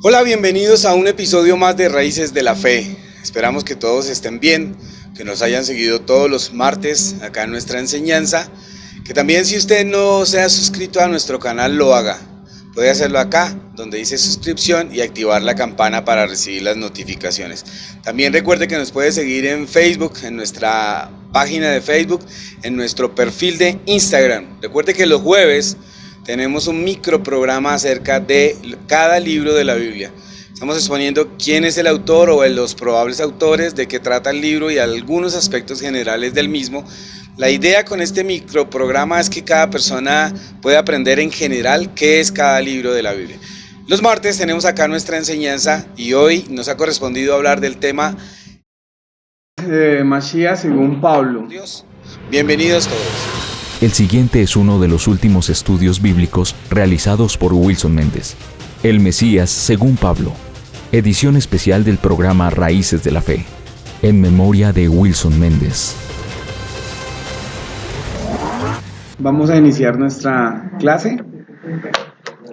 Hola, bienvenidos a un episodio más de Raíces de la Fe. Esperamos que todos estén bien, que nos hayan seguido todos los martes acá en nuestra enseñanza, que también si usted no se ha suscrito a nuestro canal lo haga. Puede hacerlo acá, donde dice suscripción y activar la campana para recibir las notificaciones. También recuerde que nos puede seguir en Facebook, en nuestra página de Facebook, en nuestro perfil de Instagram. Recuerde que los jueves tenemos un microprograma acerca de cada libro de la Biblia. Estamos exponiendo quién es el autor o los probables autores, de qué trata el libro y algunos aspectos generales del mismo. La idea con este microprograma es que cada persona pueda aprender en general qué es cada libro de la Biblia. Los martes tenemos acá nuestra enseñanza y hoy nos ha correspondido hablar del tema Mashiach según Pablo. Dios. Bienvenidos todos. El siguiente es uno de los últimos estudios bíblicos realizados por Wilson Méndez. El Mesías según Pablo. Edición especial del programa Raíces de la Fe. En memoria de Wilson Méndez. Vamos a iniciar nuestra clase.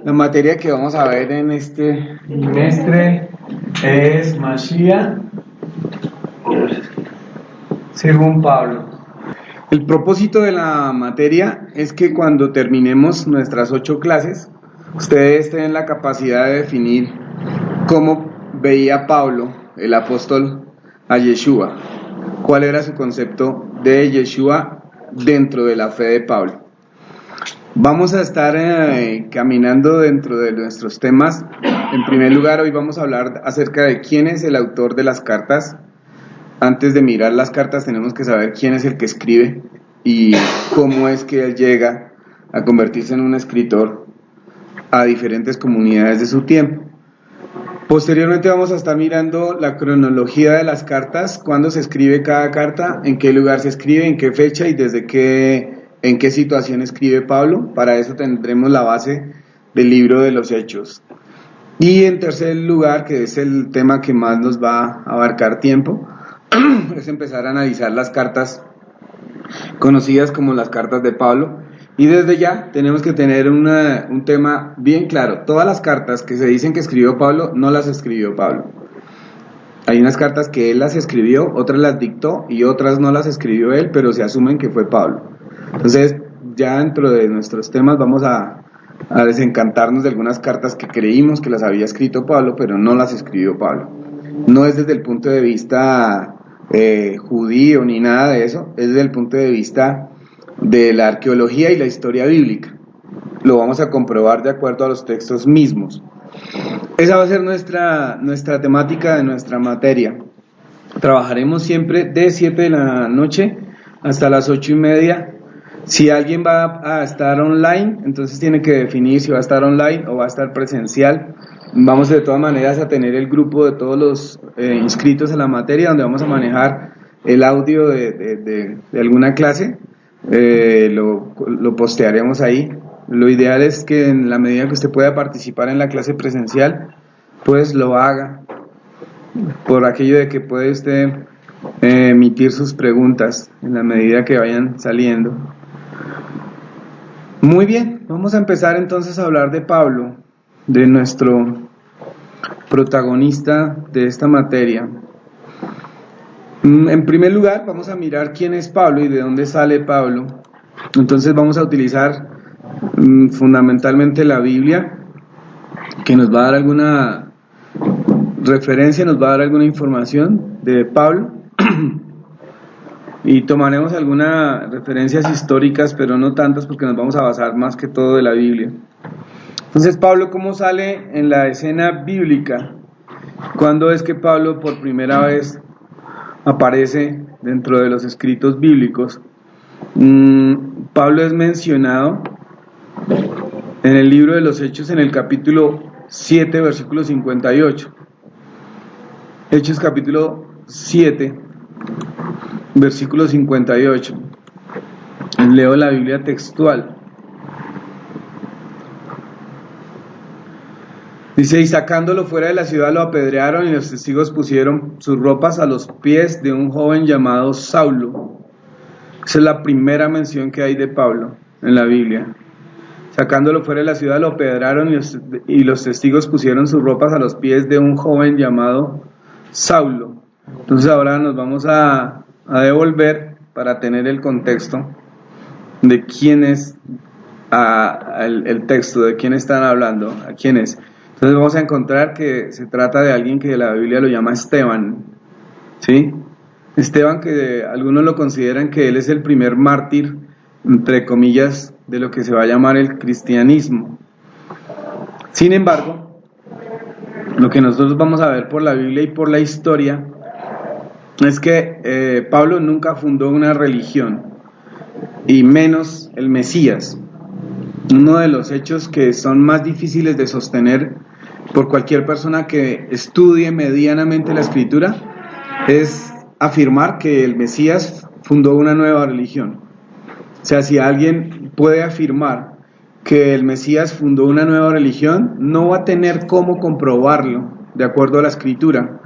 La materia que vamos a ver en este trimestre es Mashiach según Pablo. El propósito de la materia es que cuando terminemos nuestras 8 clases, ustedes tengan la capacidad de definir cómo veía Pablo, el apóstol, a Yeshua. Cuál era su concepto de Yeshua dentro de la fe de Pablo. Vamos a estar caminando dentro de nuestros temas. En primer lugar, hoy vamos a hablar acerca de quién es el autor de las cartas. Antes de mirar las cartas tenemos que saber quién es el que escribe y cómo es que él llega a convertirse en un escritor a diferentes comunidades de su tiempo. Posteriormente vamos a estar mirando la cronología de las cartas, cuándo se escribe cada carta, en qué lugar se escribe, en qué fecha y en qué situación escribe Pablo. Para eso tendremos la base del libro de los Hechos. Y en tercer lugar, que es el tema que más nos va a abarcar tiempo, es empezar a analizar las cartas conocidas como las cartas de Pablo. Y desde ya tenemos que tener un tema bien claro. Todas las cartas que se dicen que escribió Pablo, no las escribió Pablo. Hay unas cartas que él las escribió, otras las dictó y otras no las escribió él, pero se asumen que fue Pablo. Entonces, ya dentro de nuestros temas vamos a desencantarnos de algunas cartas que creímos que las había escrito Pablo, pero no las escribió Pablo. No es desde el punto de vista judío ni nada de eso, es desde el punto de vista de la arqueología y la historia bíblica. Lo vamos a comprobar de acuerdo a los textos mismos. Esa va a ser nuestra temática de nuestra materia. Trabajaremos siempre de 7 de la noche hasta las 8:30. Si alguien va a estar online, entonces tiene que definir si va a estar online o va a estar presencial. Vamos de todas maneras a tener el grupo de todos los inscritos a la materia, donde vamos a manejar el audio de alguna clase. Lo postearemos ahí. Lo ideal es que en la medida que usted pueda participar en la clase presencial, pues lo haga, por aquello de que puede usted emitir sus preguntas en la medida que vayan saliendo. Muy bien, vamos a empezar entonces a hablar de Pablo, de nuestro protagonista de esta materia. En primer lugar, vamos a mirar quién es Pablo y de dónde sale Pablo. Entonces vamos a utilizar fundamentalmente la Biblia, que nos va a dar alguna referencia, nos va a dar alguna información de Pablo. Y tomaremos algunas referencias históricas, pero no tantas, porque nos vamos a basar más que todo de la Biblia. Entonces, Pablo, ¿cómo sale en la escena bíblica? ¿Cuándo es que Pablo por primera vez aparece dentro de los escritos bíblicos? Pablo es mencionado en el libro de los Hechos, en el capítulo 7, versículo 58. Hechos capítulo 7, versículo 58. Leo la Biblia textual. Dice: y sacándolo fuera de la ciudad lo apedrearon, y los testigos pusieron sus ropas a los pies de un joven llamado Saulo. Esa es la primera mención que hay de Pablo en la Biblia. Sacándolo fuera de la ciudad, lo pedraron y los testigos pusieron sus ropas a los pies de un joven llamado Saulo. Entonces ahora nos vamos a devolver para tener el contexto de quién es el texto, de quién están hablando, a quién es. Entonces vamos a encontrar que se trata de alguien que la Biblia lo llama Esteban, ¿sí? Esteban, que algunos lo consideran que él es el primer mártir, entre comillas, de lo que se va a llamar el cristianismo. Sin embargo, lo que nosotros vamos a ver por la Biblia y por la historia es que Pablo nunca fundó una religión, y menos el Mesías. Uno de los hechos que son más difíciles de sostener por cualquier persona que estudie medianamente la Escritura es afirmar que el Mesías fundó una nueva religión. O sea, si alguien puede afirmar que el Mesías fundó una nueva religión, no va a tener cómo comprobarlo de acuerdo a la Escritura,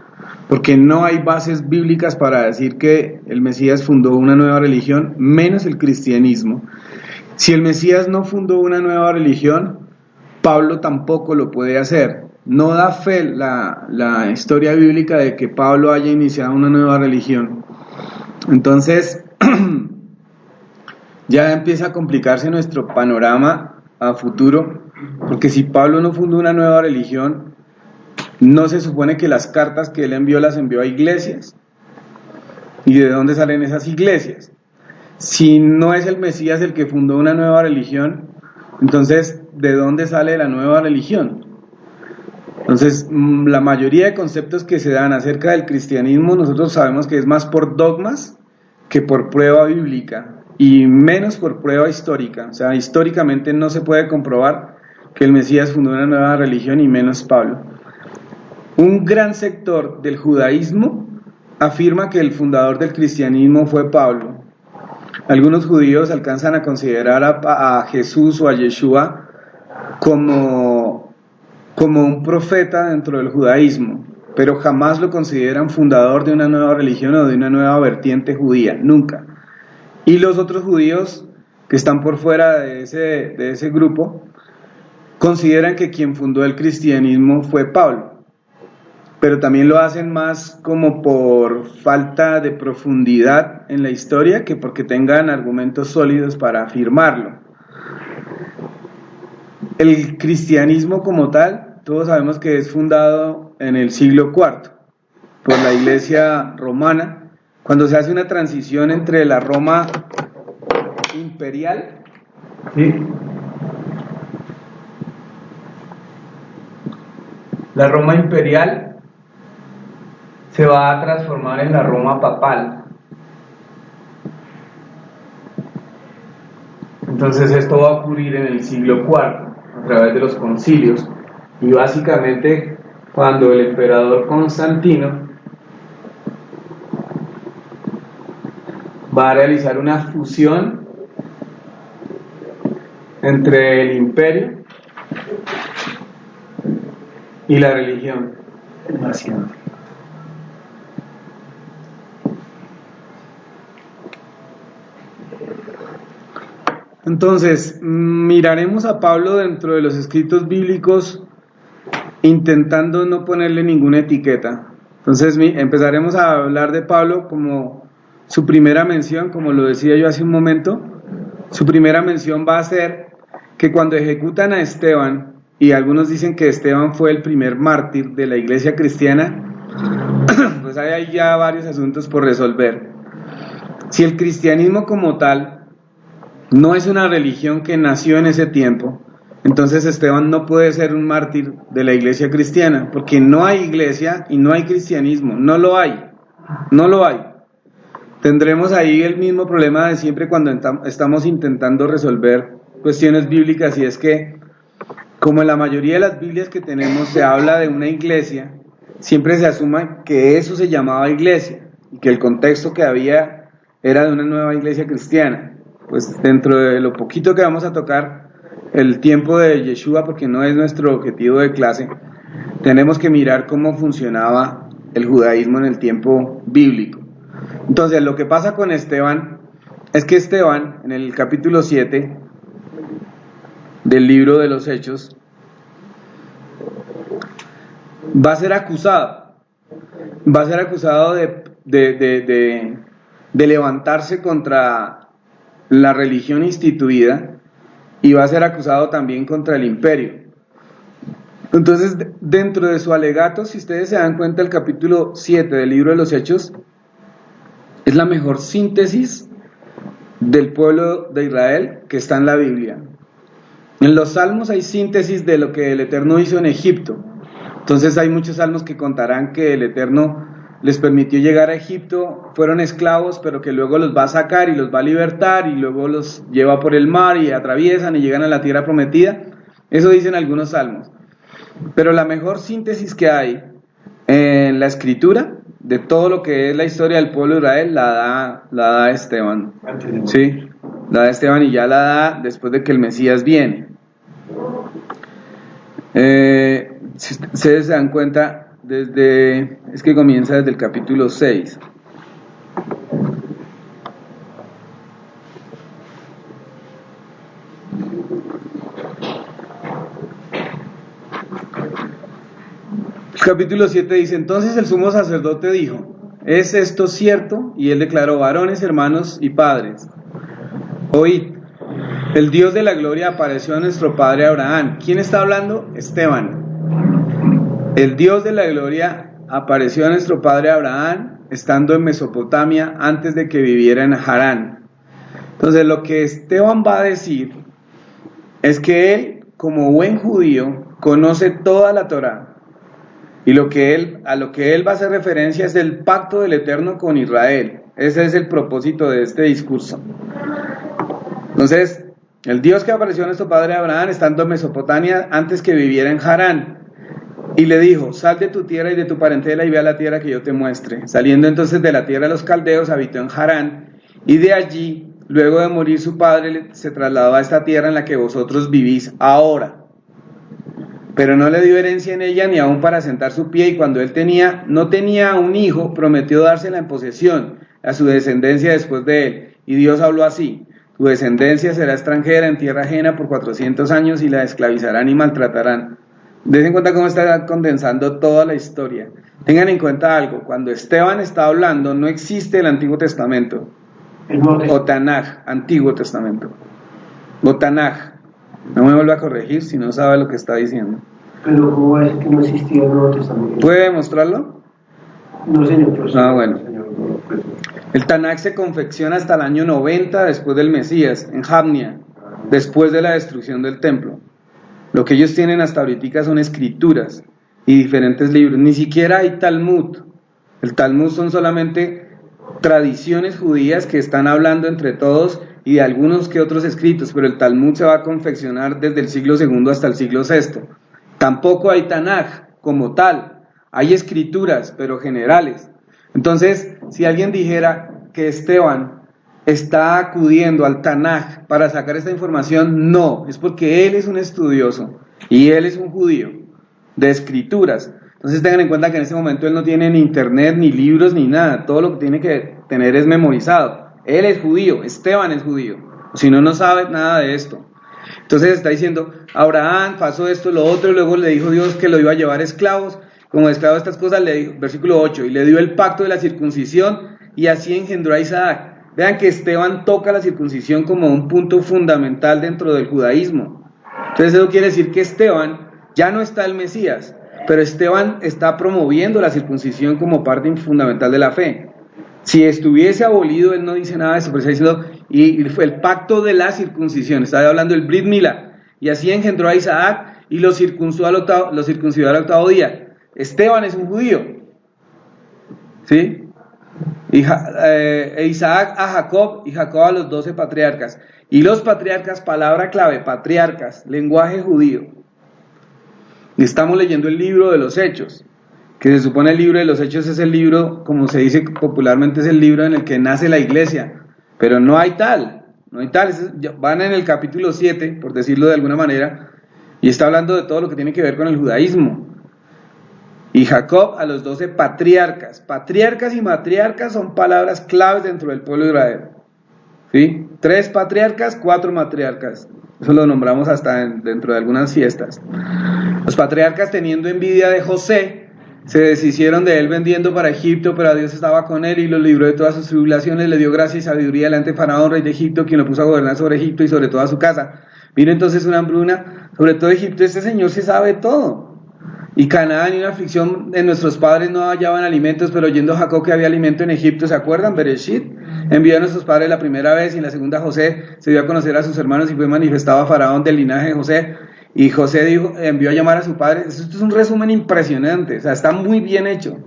porque no hay bases bíblicas para decir que el Mesías fundó una nueva religión, menos el cristianismo. Si el Mesías no fundó una nueva religión, Pablo tampoco lo puede hacer. No da fe la historia bíblica de que Pablo haya iniciado una nueva religión. Entonces, ya empieza a complicarse nuestro panorama a futuro, porque si Pablo no fundó una nueva religión, no se supone que las cartas que él envió las envió a iglesias. ¿Y de dónde salen esas iglesias? Si no es el Mesías el que fundó una nueva religión, entonces, ¿de dónde sale la nueva religión? Entonces, la mayoría de conceptos que se dan acerca del cristianismo, nosotros sabemos que es más por dogmas que por prueba bíblica, y menos por prueba histórica. O sea, históricamente no se puede comprobar que el Mesías fundó una nueva religión, y menos Pablo. Un gran sector del judaísmo afirma que el fundador del cristianismo fue Pablo. Algunos judíos alcanzan a considerar a Jesús o a Yeshua como un profeta dentro del judaísmo, pero jamás lo consideran fundador de una nueva religión o de una nueva vertiente judía, nunca. Y los otros judíos que están por fuera de ese grupo consideran que quien fundó el cristianismo fue Pablo, pero también lo hacen más como por falta de profundidad en la historia que porque tengan argumentos sólidos para afirmarlo. El cristianismo como tal, todos sabemos que es fundado en el siglo IV por la Iglesia romana, cuando se hace una transición entre la Roma imperial, ¿sí? La Roma imperial se va a transformar en la Roma papal. Entonces esto va a ocurrir en el siglo IV a través de los concilios, y básicamente cuando el emperador Constantino va a realizar una fusión entre el imperio y la religión. Entonces, miraremos a Pablo dentro de los escritos bíblicos intentando no ponerle ninguna etiqueta. Entonces, empezaremos a hablar de Pablo como su primera mención, como lo decía yo hace un momento. Su primera mención va a ser que cuando ejecutan a Esteban, y algunos dicen que Esteban fue el primer mártir de la iglesia cristiana, pues hay ya varios asuntos por resolver. Si el cristianismo como tal no es una religión que nació en ese tiempo, entonces Esteban no puede ser un mártir de la iglesia cristiana, porque no hay iglesia y no hay cristianismo, no lo hay. Tendremos ahí el mismo problema de siempre cuando estamos intentando resolver cuestiones bíblicas, y es que, como en la mayoría de las Biblias que tenemos se habla de una iglesia, siempre se asuma que eso se llamaba iglesia, y que el contexto que había era de una nueva iglesia cristiana. Pues dentro de lo poquito que vamos a tocar, el tiempo de Yeshua, porque no es nuestro objetivo de clase, tenemos que mirar cómo funcionaba el judaísmo en el tiempo bíblico. Entonces, lo que pasa con Esteban es que Esteban, en el capítulo 7, del libro de los Hechos, va a ser acusado de levantarse contra la religión instituida, y va a ser acusado también contra el imperio. Entonces, dentro de su alegato, si ustedes se dan cuenta, el capítulo 7 del libro de los Hechos es la mejor síntesis del pueblo de Israel que está en la Biblia. En los salmos hay síntesis de lo que el Eterno hizo en Egipto. Entonces hay muchos salmos que contarán que el Eterno les permitió llegar a Egipto, fueron esclavos, pero que luego los va a sacar y los va a libertar, y luego los lleva por el mar y atraviesan y llegan a la tierra prometida. Eso dicen algunos salmos. Pero la mejor síntesis que hay en la escritura de todo lo que es la historia del pueblo de Israel la da Esteban. Sí, la da Esteban, y ya la da después de que el Mesías viene. Si ustedes se dan cuenta, es que comienza desde el capítulo 6. El capítulo 7 dice: entonces el sumo sacerdote dijo: ¿es esto cierto? Y él declaró: varones, hermanos y padres, oíd, el Dios de la gloria apareció a nuestro padre Abraham. ¿Quién está hablando? Esteban. El Dios de la gloria apareció a nuestro padre Abraham estando en Mesopotamia antes de que viviera en Harán. Entonces lo que Esteban va a decir es que él, como buen judío, conoce toda la Torá. Y a lo que él va a hacer referencia es el pacto del Eterno con Israel. Ese es el propósito de este discurso. Entonces, el Dios que apareció a nuestro padre Abraham estando en Mesopotamia antes que viviera en Harán, y le dijo: sal de tu tierra y de tu parentela y ve a la tierra que yo te muestre. Saliendo entonces de la tierra de los caldeos, habitó en Harán, y de allí, luego de morir su padre, se trasladó a esta tierra en la que vosotros vivís ahora. Pero no le dio herencia en ella ni aún para sentar su pie, y cuando él no tenía un hijo, prometió dársela en posesión a su descendencia después de él. Y Dios habló así: tu descendencia será extranjera en tierra ajena por 400 años y la esclavizarán y maltratarán. Den en cuenta cómo está condensando toda la historia. Tengan en cuenta algo: cuando Esteban está hablando, no existe el Antiguo Testamento, o Tanaj, Antiguo Testamento, o Tanaj. No me vuelva a corregir si no sabe lo que está diciendo. Pero ¿cómo es que no existía el Nuevo Testamento? ¿Puede demostrarlo? No, señor. Bueno. El Tanaj se confecciona hasta el año 90 después del Mesías, en Jamnia, después de la destrucción del templo. Lo que ellos tienen hasta ahorita son escrituras y diferentes libros. Ni siquiera hay Talmud. El Talmud son solamente tradiciones judías que están hablando entre todos y de algunos que otros escritos, pero el Talmud se va a confeccionar desde el siglo II hasta el siglo VI. Tampoco hay Tanaj como tal. Hay escrituras, pero generales. Entonces, si alguien dijera que Esteban está acudiendo al Tanaj para sacar esta información, no, es porque él es un estudioso y él es un judío de escrituras. Entonces tengan en cuenta que en este momento él no tiene ni internet, ni libros, ni nada. Todo lo que tiene que tener es memorizado. Él es judío, Esteban es judío, si no, no sabe nada de esto. Entonces está diciendo: Abraham pasó esto, lo otro, y luego le dijo Dios que lo iba a llevar esclavos. Como esclavo de estas cosas, le dijo, versículo 8, y le dio el pacto de la circuncisión, y así engendró a Isaac. Vean que Esteban toca la circuncisión como un punto fundamental dentro del judaísmo. Entonces eso quiere decir que Esteban ya no está el Mesías, pero Esteban está promoviendo la circuncisión como parte fundamental de la fe. Si estuviese abolido, él no dice nada de eso, pero está diciendo, y fue el pacto de la circuncisión, está hablando del Brit Milá, y así engendró a Isaac y lo circuncidó al octavo día. Esteban es un judío, ¿sí? Isaac a Jacob y Jacob a los 12 patriarcas. Y los patriarcas, palabra clave, patriarcas, lenguaje judío. Y estamos leyendo el libro de los Hechos, que se supone el libro de los Hechos es el libro, como se dice popularmente, es el libro en el que nace la iglesia. Pero no hay tal. Van en el capítulo 7, por decirlo de alguna manera, y está hablando de todo lo que tiene que ver con el judaísmo. Y Jacob a los 12 patriarcas. Patriarcas y matriarcas son palabras claves dentro del pueblo de Israel, ¿sí? 3 patriarcas, 4 matriarcas. Eso lo nombramos hasta dentro de algunas fiestas. Los patriarcas, teniendo envidia de José, se deshicieron de él vendiendo para Egipto, pero Dios estaba con él y lo libró de todas sus tribulaciones, le dio gracia y sabiduría delante de Faraón, rey de Egipto, quien lo puso a gobernar sobre Egipto y sobre toda su casa. Vino entonces una hambruna sobre todo Egipto. Este Señor se sabe todo. Y Canaán y una aflicción de nuestros padres no hallaban alimentos, pero oyendo Jacob que había alimento en Egipto, ¿se acuerdan? Bereshit envió a nuestros padres la primera vez, y en la segunda José se dio a conocer a sus hermanos y fue manifestado a Faraón del linaje de José. Y José dijo, envió a llamar a su padre. Esto es un resumen impresionante, o sea, está muy bien hecho,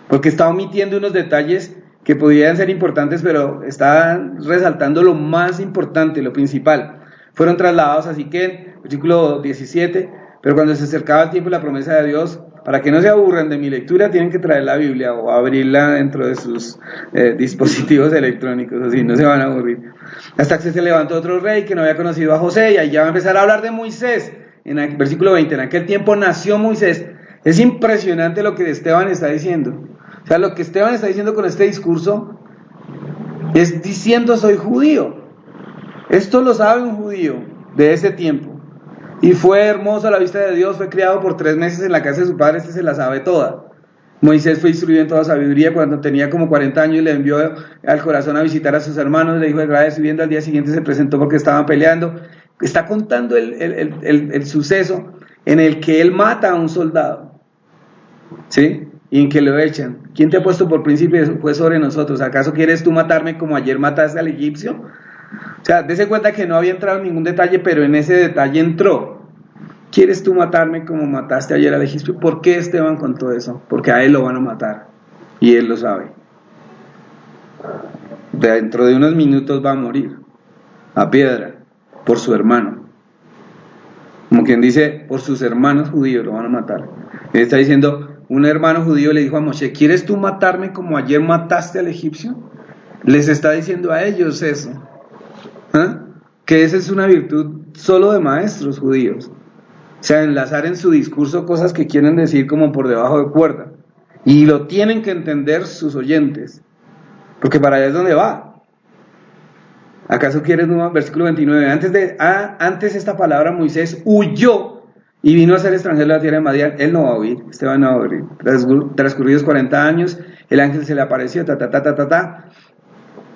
porque está omitiendo unos detalles que podrían ser importantes, pero está resaltando lo más importante, lo principal. Fueron trasladados a Siquén, versículo 17, pero cuando se acercaba el tiempo y la promesa de Dios, para que no se aburran de mi lectura, tienen que traer la Biblia o abrirla dentro de sus dispositivos electrónicos, así no se van a aburrir. Hasta que se levantó otro rey que no había conocido a José, y ahí ya va a empezar a hablar de Moisés. En el versículo 20, en aquel tiempo nació Moisés. Es impresionante lo que Esteban está diciendo. O sea, lo que Esteban está diciendo con este discurso es diciendo: soy judío. Esto lo sabe un judío de ese tiempo. Y fue hermoso a la vista de Dios, fue criado por 3 meses en la casa de su padre, se la sabe toda. Moisés fue instruido en toda sabiduría. Cuando tenía como 40 años le envió al corazón a visitar a sus hermanos, le dijo: agrade subiendo. Al día siguiente se presentó porque estaban peleando. Está contando el suceso en el que él mata a un soldado, ¿sí? Y en que lo echan. ¿Quién te ha puesto por príncipe después sobre nosotros? ¿Acaso quieres tú matarme como ayer mataste al egipcio? O sea, dése cuenta que no había entrado en ningún detalle, pero en ese detalle entró. ¿Quieres tú matarme como mataste ayer al egipcio? ¿Por qué Esteban contó eso? Porque a él lo van a matar, y él lo sabe. Dentro de unos minutos va a morir a piedra por su hermano. Como quien dice, por sus hermanos judíos lo van a matar. Él está diciendo, un hermano judío le dijo a Moshe: ¿quieres tú matarme como ayer mataste al egipcio? Les está diciendo a ellos eso. Que esa es una virtud solo de maestros judíos. O sea, enlazar en su discurso cosas que quieren decir como por debajo de cuerda. Y lo tienen que entender sus oyentes, porque para allá es donde va. ¿Acaso quieres un versículo 29? Antes esta palabra, Moisés huyó y vino a ser extranjero de la tierra de Madián. Él no va a huir, Esteban no va a huir. Transcurridos 40 años, el ángel se le apareció,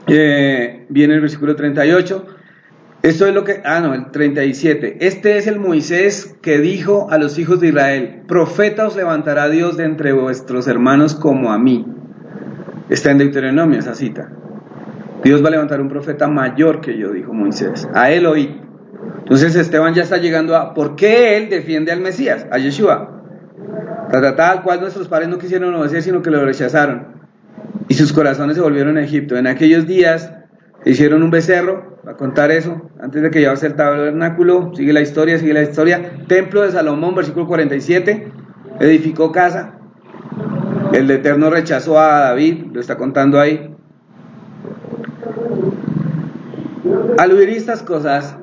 viene el versículo 38. Esto es lo que, el 37. Este es el Moisés que dijo a los hijos de Israel: profeta os levantará Dios de entre vuestros hermanos como a mí. Está en Deuteronomio esa cita. Dios va a levantar un profeta mayor que yo, dijo Moisés. A él oí. Entonces Esteban ya está llegando a por qué él defiende al Mesías, a Yeshua, al cual nuestros padres no quisieron obedecer, sino que lo rechazaron, y sus corazones se volvieron a Egipto. En aquellos días hicieron un becerro, a contar eso, antes de que llevase el tabernáculo. Sigue la historia. Templo de Salomón, versículo 47, edificó casa. El Eterno rechazó a David, lo está contando ahí. Al oír estas cosas,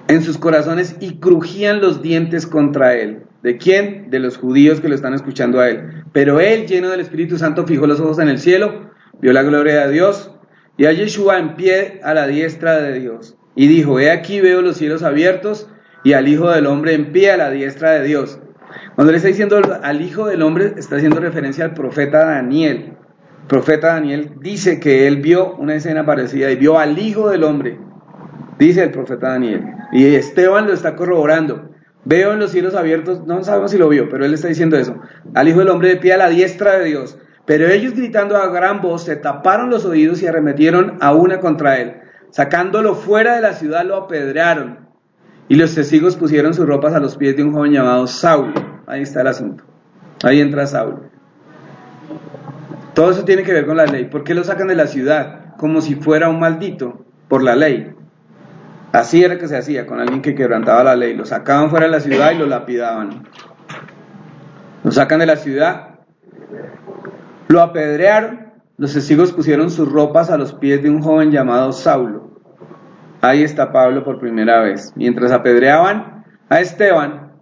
en sus corazones y crujían los dientes contra él. ¿De quién? De los judíos que lo están escuchando a él. Pero él, lleno del Espíritu Santo, fijó los ojos en el cielo, vio la gloria de Dios y a Yeshua en pie a la diestra de Dios. Y dijo: he aquí veo los cielos abiertos y al Hijo del Hombre en pie a la diestra de Dios. Cuando le está diciendo al Hijo del Hombre, está haciendo referencia al profeta Daniel. El profeta Daniel dice que él vio una escena parecida y vio al Hijo del Hombre, dice el profeta Daniel. Y Esteban lo está corroborando. Veo en los cielos abiertos, no sabemos si lo vio, pero él está diciendo eso, al Hijo del Hombre de pie a la diestra de Dios. Pero ellos, gritando a gran voz, se taparon los oídos y arremetieron a una contra él. Sacándolo fuera de la ciudad, lo apedrearon. Y los testigos pusieron sus ropas a los pies de un joven llamado Saulo. Ahí está el asunto. Ahí entra Saulo. Todo eso tiene que ver con la ley. ¿Por qué lo sacan de la ciudad? Como si fuera un maldito, por la ley. Así era que se hacía con alguien que quebrantaba la ley. Lo sacaban fuera de la ciudad y lo lapidaban. Lo sacan de la ciudad, lo apedrearon. Los testigos pusieron sus ropas a los pies de un joven llamado Saulo. Ahí está Pablo por primera vez. Mientras apedreaban a Esteban,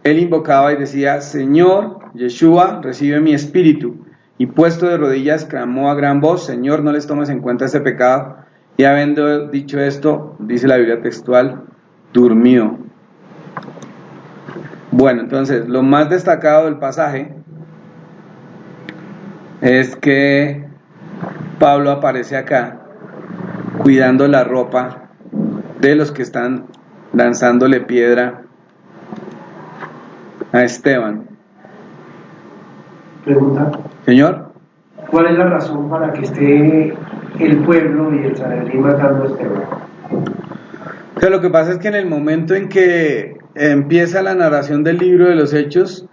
él invocaba y decía: Señor Yeshua, recibe mi espíritu. y puesto de rodillas clamó a gran voz: Señor, no les tomes en cuenta este pecado. Y habiendo dicho esto, dice la Biblia textual, durmió. Bueno, entonces, lo más destacado del pasaje es que Pablo aparece acá cuidando la ropa de los que están lanzándole piedra a Esteban. Pregunta: Señor, ¿cuál es la razón para que esté el pueblo y el Sanedrín matando a Esteban? o sea, lo que pasa es que en el momento en que empieza la narración del libro de los Hechos,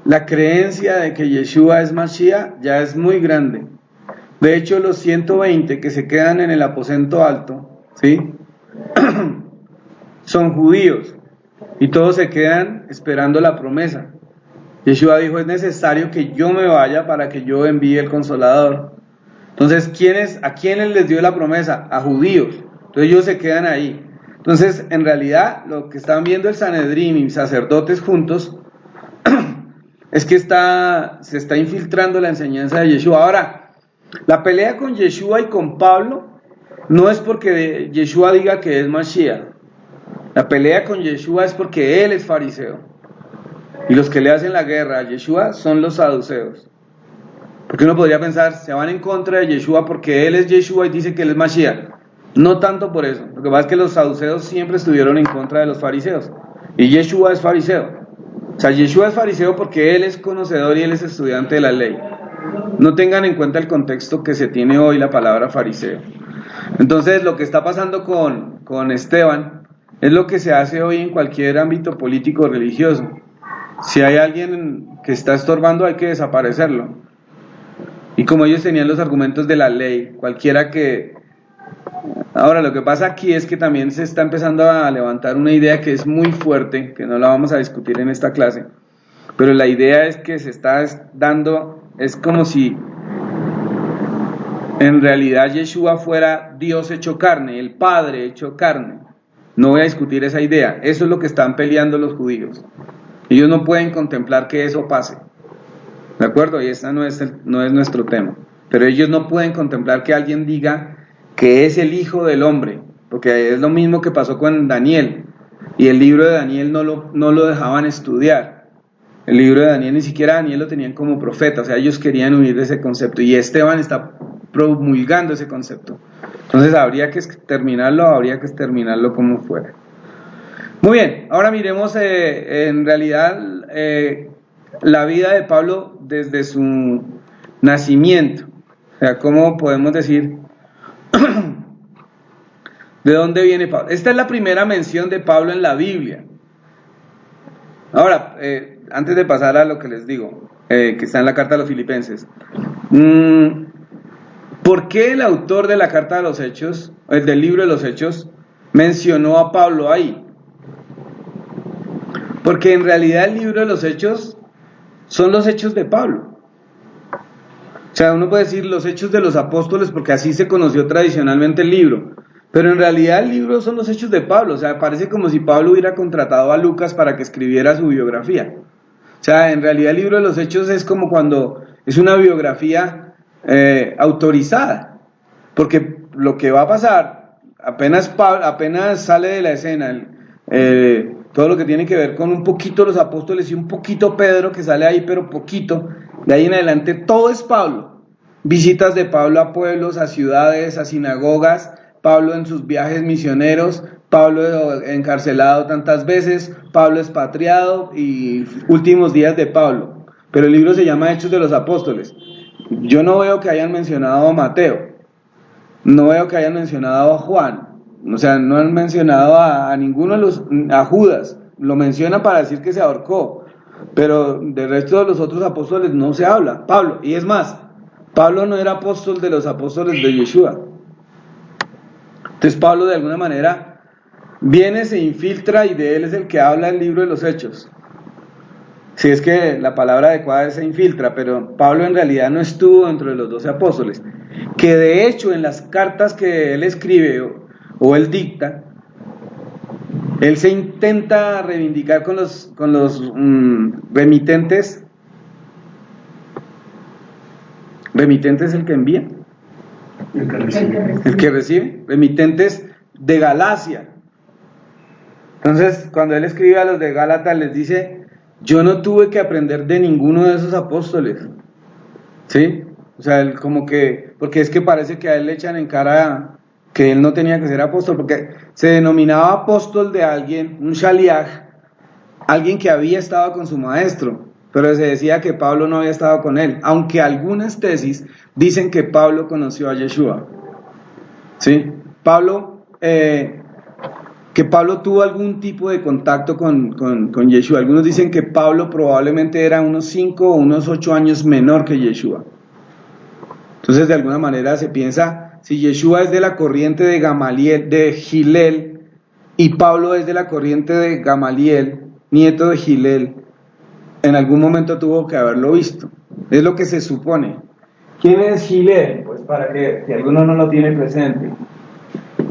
la creencia de que Yeshua es Mashiach ya es muy grande. De hecho, los 120 que se quedan en el aposento alto, ¿sí? son judíos y todos se quedan esperando la promesa. Yeshua dijo: es necesario que yo me vaya para que yo envíe el Consolador. Entonces, ¿a quiénes les dio la promesa? A judíos. Entonces ellos se quedan ahí. Entonces, en realidad, lo que están viendo el Sanedrín y sacerdotes juntos es que se está infiltrando la enseñanza de Yeshua. Ahora, la pelea con Yeshua y con Pablo no es porque Yeshua diga que es Mashiach. La pelea con Yeshua es porque él es fariseo. Y los que le hacen la guerra a Yeshua son los saduceos. Porque uno podría pensar, se van en contra de Yeshua porque él es Yeshua y dice que él es Mashiach. No tanto por eso. Lo que pasa es que los saduceos siempre estuvieron en contra de los fariseos. Y Yeshua es fariseo. O sea, Yeshua es fariseo porque él es conocedor y él es estudiante de la ley. No tengan en cuenta el contexto que se tiene hoy la palabra fariseo. Entonces, lo que está pasando con Esteban es lo que se hace hoy en cualquier ámbito político o religioso. Si hay alguien que está estorbando, hay que desaparecerlo. Y como ellos tenían los argumentos de la ley, cualquiera que... Ahora, lo que pasa aquí es que también se está empezando a levantar una idea que es muy fuerte, que no la vamos a discutir en esta clase, pero la idea es que se está dando, es como si en realidad Yeshua fuera Dios hecho carne, el Padre hecho carne. No voy a discutir esa idea, eso es lo que están peleando los judíos. Ellos no pueden contemplar que eso pase, ¿de acuerdo? Y ese no es nuestro tema, pero ellos no pueden contemplar que alguien diga que es el Hijo del Hombre, porque es lo mismo que pasó con Daniel, y el libro de Daniel no lo dejaban estudiar. El libro de Daniel, ni siquiera Daniel lo tenían como profeta, o sea, ellos querían huir de ese concepto, y Esteban está promulgando ese concepto. Entonces habría que terminarlo como fuera. Muy bien, ahora miremos en realidad la vida de Pablo desde su nacimiento, o sea, ¿cómo podemos decir de dónde viene Pablo? Esta es la primera mención de Pablo en la Biblia. Ahora, antes de pasar a lo que les digo, que está en la carta a los Filipenses, ¿por qué el autor de la carta de los Hechos, del libro de los Hechos, mencionó a Pablo ahí? Porque en realidad el libro de los Hechos son los hechos de Pablo. O sea, uno puede decir los hechos de los apóstoles porque así se conoció tradicionalmente el libro, pero en realidad el libro son los hechos de Pablo. O sea, parece como si Pablo hubiera contratado a Lucas para que escribiera su biografía. O sea, en realidad el libro de los hechos es como cuando es una biografía autorizada, porque lo que va a pasar apenas sale de la escena todo lo que tiene que ver con un poquito los apóstoles y un poquito Pedro, que sale ahí pero poquito, de ahí en adelante todo es Pablo. Visitas de Pablo a pueblos, a ciudades, a sinagogas, Pablo en sus viajes misioneros, Pablo encarcelado tantas veces, Pablo expatriado y últimos días de Pablo. Pero el libro se llama Hechos de los Apóstoles. Yo no veo que hayan mencionado a Mateo, no veo que hayan mencionado a Juan, o sea, no han mencionado a ninguno a Judas, lo menciona para decir que se ahorcó, pero del resto de los otros apóstoles no se habla. Pablo, y es más, Pablo no era apóstol de los apóstoles de Yeshua. Entonces Pablo de alguna manera viene, se infiltra y de él es el que habla el libro de los Hechos. Si es que la palabra adecuada es se infiltra, pero Pablo en realidad no estuvo dentro de los 12 apóstoles, que de hecho en las cartas que él escribe o él dicta, él se intenta reivindicar con los remitentes Remitente es el que envía, El que recibe. el que recibe. Remitentes de Galacia. Entonces, cuando él escribe a los de Gálatas, les dice: yo no tuve que aprender de ninguno de esos apóstoles. ¿Sí? O sea, él como que, porque es que parece que a él le echan en cara que él no tenía que ser apóstol, porque se denominaba apóstol de alguien, un shaliach, alguien que había estado con su maestro, pero se decía que Pablo no había estado con él, aunque algunas tesis dicen que Pablo conoció a Yeshua. ¿Sí? Que Pablo tuvo algún tipo de contacto con Yeshua. Algunos dicen que Pablo probablemente era unos 5 o unos 8 años menor que Yeshua. Entonces, de alguna manera se piensa, si Yeshua es de la corriente de Gamaliel, de Gilel, y Pablo es de la corriente de Gamaliel, nieto de Gilel, en algún momento tuvo que haberlo visto. Es lo que se supone. ¿Quién es Gilel? Pues para que si alguno no lo tiene presente.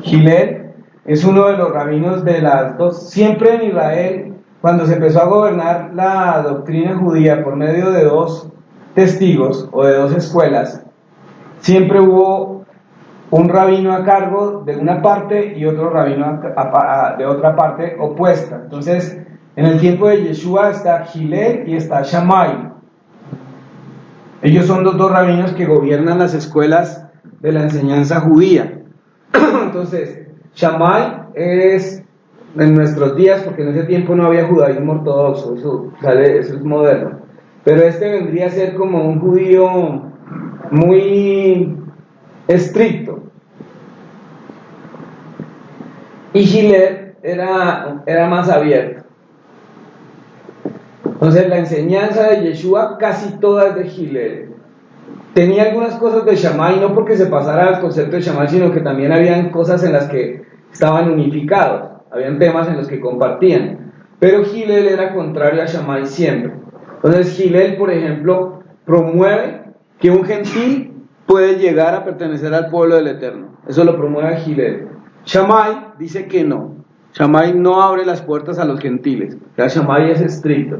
Gilel es uno de los rabinos de las dos. Siempre en Israel, cuando se empezó a gobernar la doctrina judía por medio de 2 testigos o de 2 escuelas, siempre hubo un rabino a cargo de una parte y otro rabino de otra parte opuesta. Entonces, en el tiempo de Yeshua está Gilel y está Shammai. Ellos son los 2 rabinos que gobiernan las escuelas de la enseñanza judía. Entonces, Shammai es en nuestros días, porque en ese tiempo no había judaísmo ortodoxo, eso es moderno. Pero este vendría a ser como un judío muy estricto. Y Gilel era más abierto. Entonces la enseñanza de Yeshua casi toda es de Gilel. Tenía algunas cosas de Shammai, no porque se pasara al concepto de Shammai, sino que también habían cosas en las que estaban unificados, habían temas en los que compartían. Pero Gilel era contrario a Shammai siempre. Entonces Gilel, por ejemplo, promueve que un gentil puede llegar a pertenecer al pueblo del Eterno. Eso lo promueve Gilel. Shammai dice que no. Shammai no abre las puertas a los gentiles. O sea, Shammai es estricto.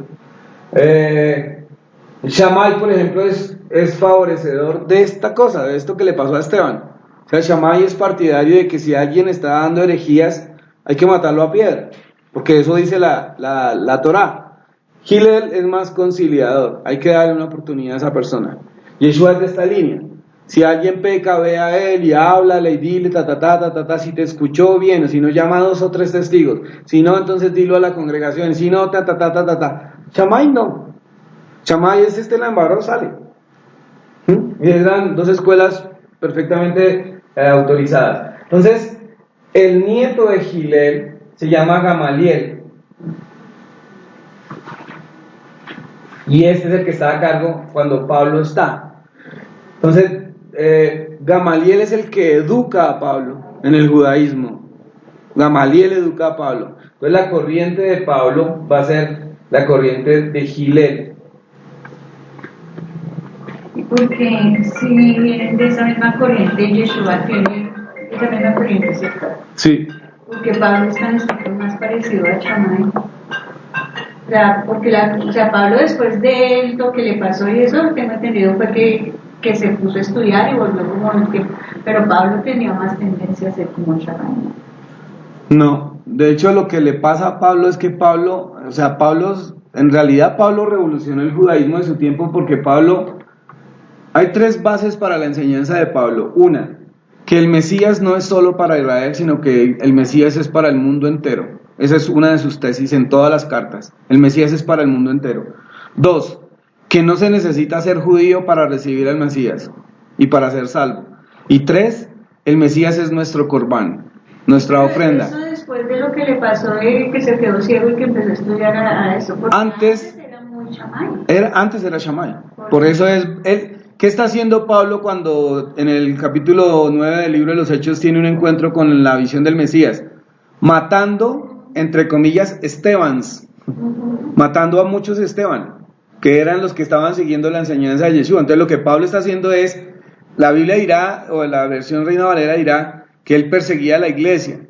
Shammai, por ejemplo, es favorecedor de esta cosa, de esto que le pasó a Esteban. O sea, Shammai es partidario de que si alguien está dando herejías, hay que matarlo a piedra, porque eso dice la Torá. Gilel es más conciliador, hay que darle una oportunidad a esa persona. Yeshua es de esta línea. Si alguien peca, ve a él y háblale y dile si te escuchó bien, o si no, llama a 2 o 3 testigos. Si no, entonces dilo a la congregación. Si no, Shammai no. Shammai es la embarró, sale. Y eran 2 escuelas perfectamente autorizadas. Entonces, el nieto de Gilel se llama Gamaliel. Y este es el que está a cargo cuando Pablo está. Entonces, Gamaliel es el que educa a Pablo en el judaísmo. Gamaliel educa a Pablo. Entonces la corriente de Pablo va a ser la corriente de Gilel. Y porque si vienen de esa misma corriente, Yeshua tiene esa misma corriente, ¿cierto? Sí. Porque Pablo está en el más parecido a Shammai. Porque Pablo, después de lo que le pasó y eso, lo que tengo entendido fue que se puso a estudiar y volvió como el tiempo. Pero Pablo tenía más tendencia a ser como Shammai. No, de hecho lo que le pasa a Pablo es que en realidad Pablo revolucionó el judaísmo de su tiempo, porque hay 3 bases para la enseñanza de Pablo. Una, que el Mesías no es solo para Israel, sino que el Mesías es para el mundo entero. Esa es una de sus tesis en todas las cartas. El Mesías es para el mundo entero. 2, que no se necesita ser judío para recibir al Mesías y para ser salvo. Y 3, el Mesías es nuestro corbán, nuestra ofrenda. Eso después de lo que le pasó, de que se quedó ciego y que empezó a estudiar a eso. Antes era muy Shammai. Antes era Shammai. Por eso es él. ¿Qué está haciendo Pablo cuando en el capítulo 9 del libro de los Hechos tiene un encuentro con la visión del Mesías? Matando, entre comillas, Estebans. Matando a muchos Esteban, que eran los que estaban siguiendo la enseñanza de Yeshua. Entonces lo que Pablo está haciendo es, la Biblia dirá, o la versión Reina Valera dirá, que él perseguía a la iglesia,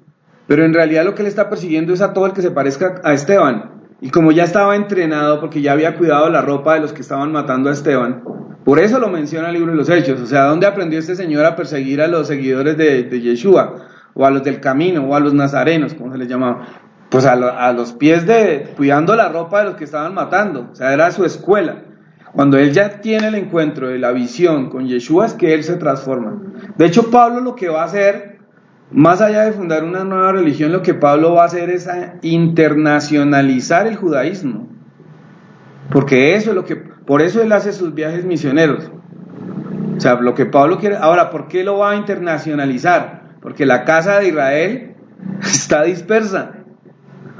pero en realidad lo que él está persiguiendo es a todo el que se parezca a Esteban. Y como ya estaba entrenado, porque ya había cuidado la ropa de los que estaban matando a Esteban, Por eso lo menciona el libro de los Hechos. O sea, ¿dónde aprendió este señor a perseguir a los seguidores de Yeshua? O a los del camino, o a los nazarenos, como se les llamaba. Pues a los pies cuidando la ropa de los que estaban matando. O sea, era su escuela. Cuando él ya tiene el encuentro de la visión con Yeshua, es que él se transforma. De hecho, Pablo lo que va a hacer, más allá de fundar una nueva religión, lo que Pablo va a hacer es a internacionalizar el judaísmo. Porque eso es lo que, por eso él hace sus viajes misioneros. O sea, lo que Pablo quiere. Ahora, ¿por qué lo va a internacionalizar? Porque la casa de Israel está dispersa.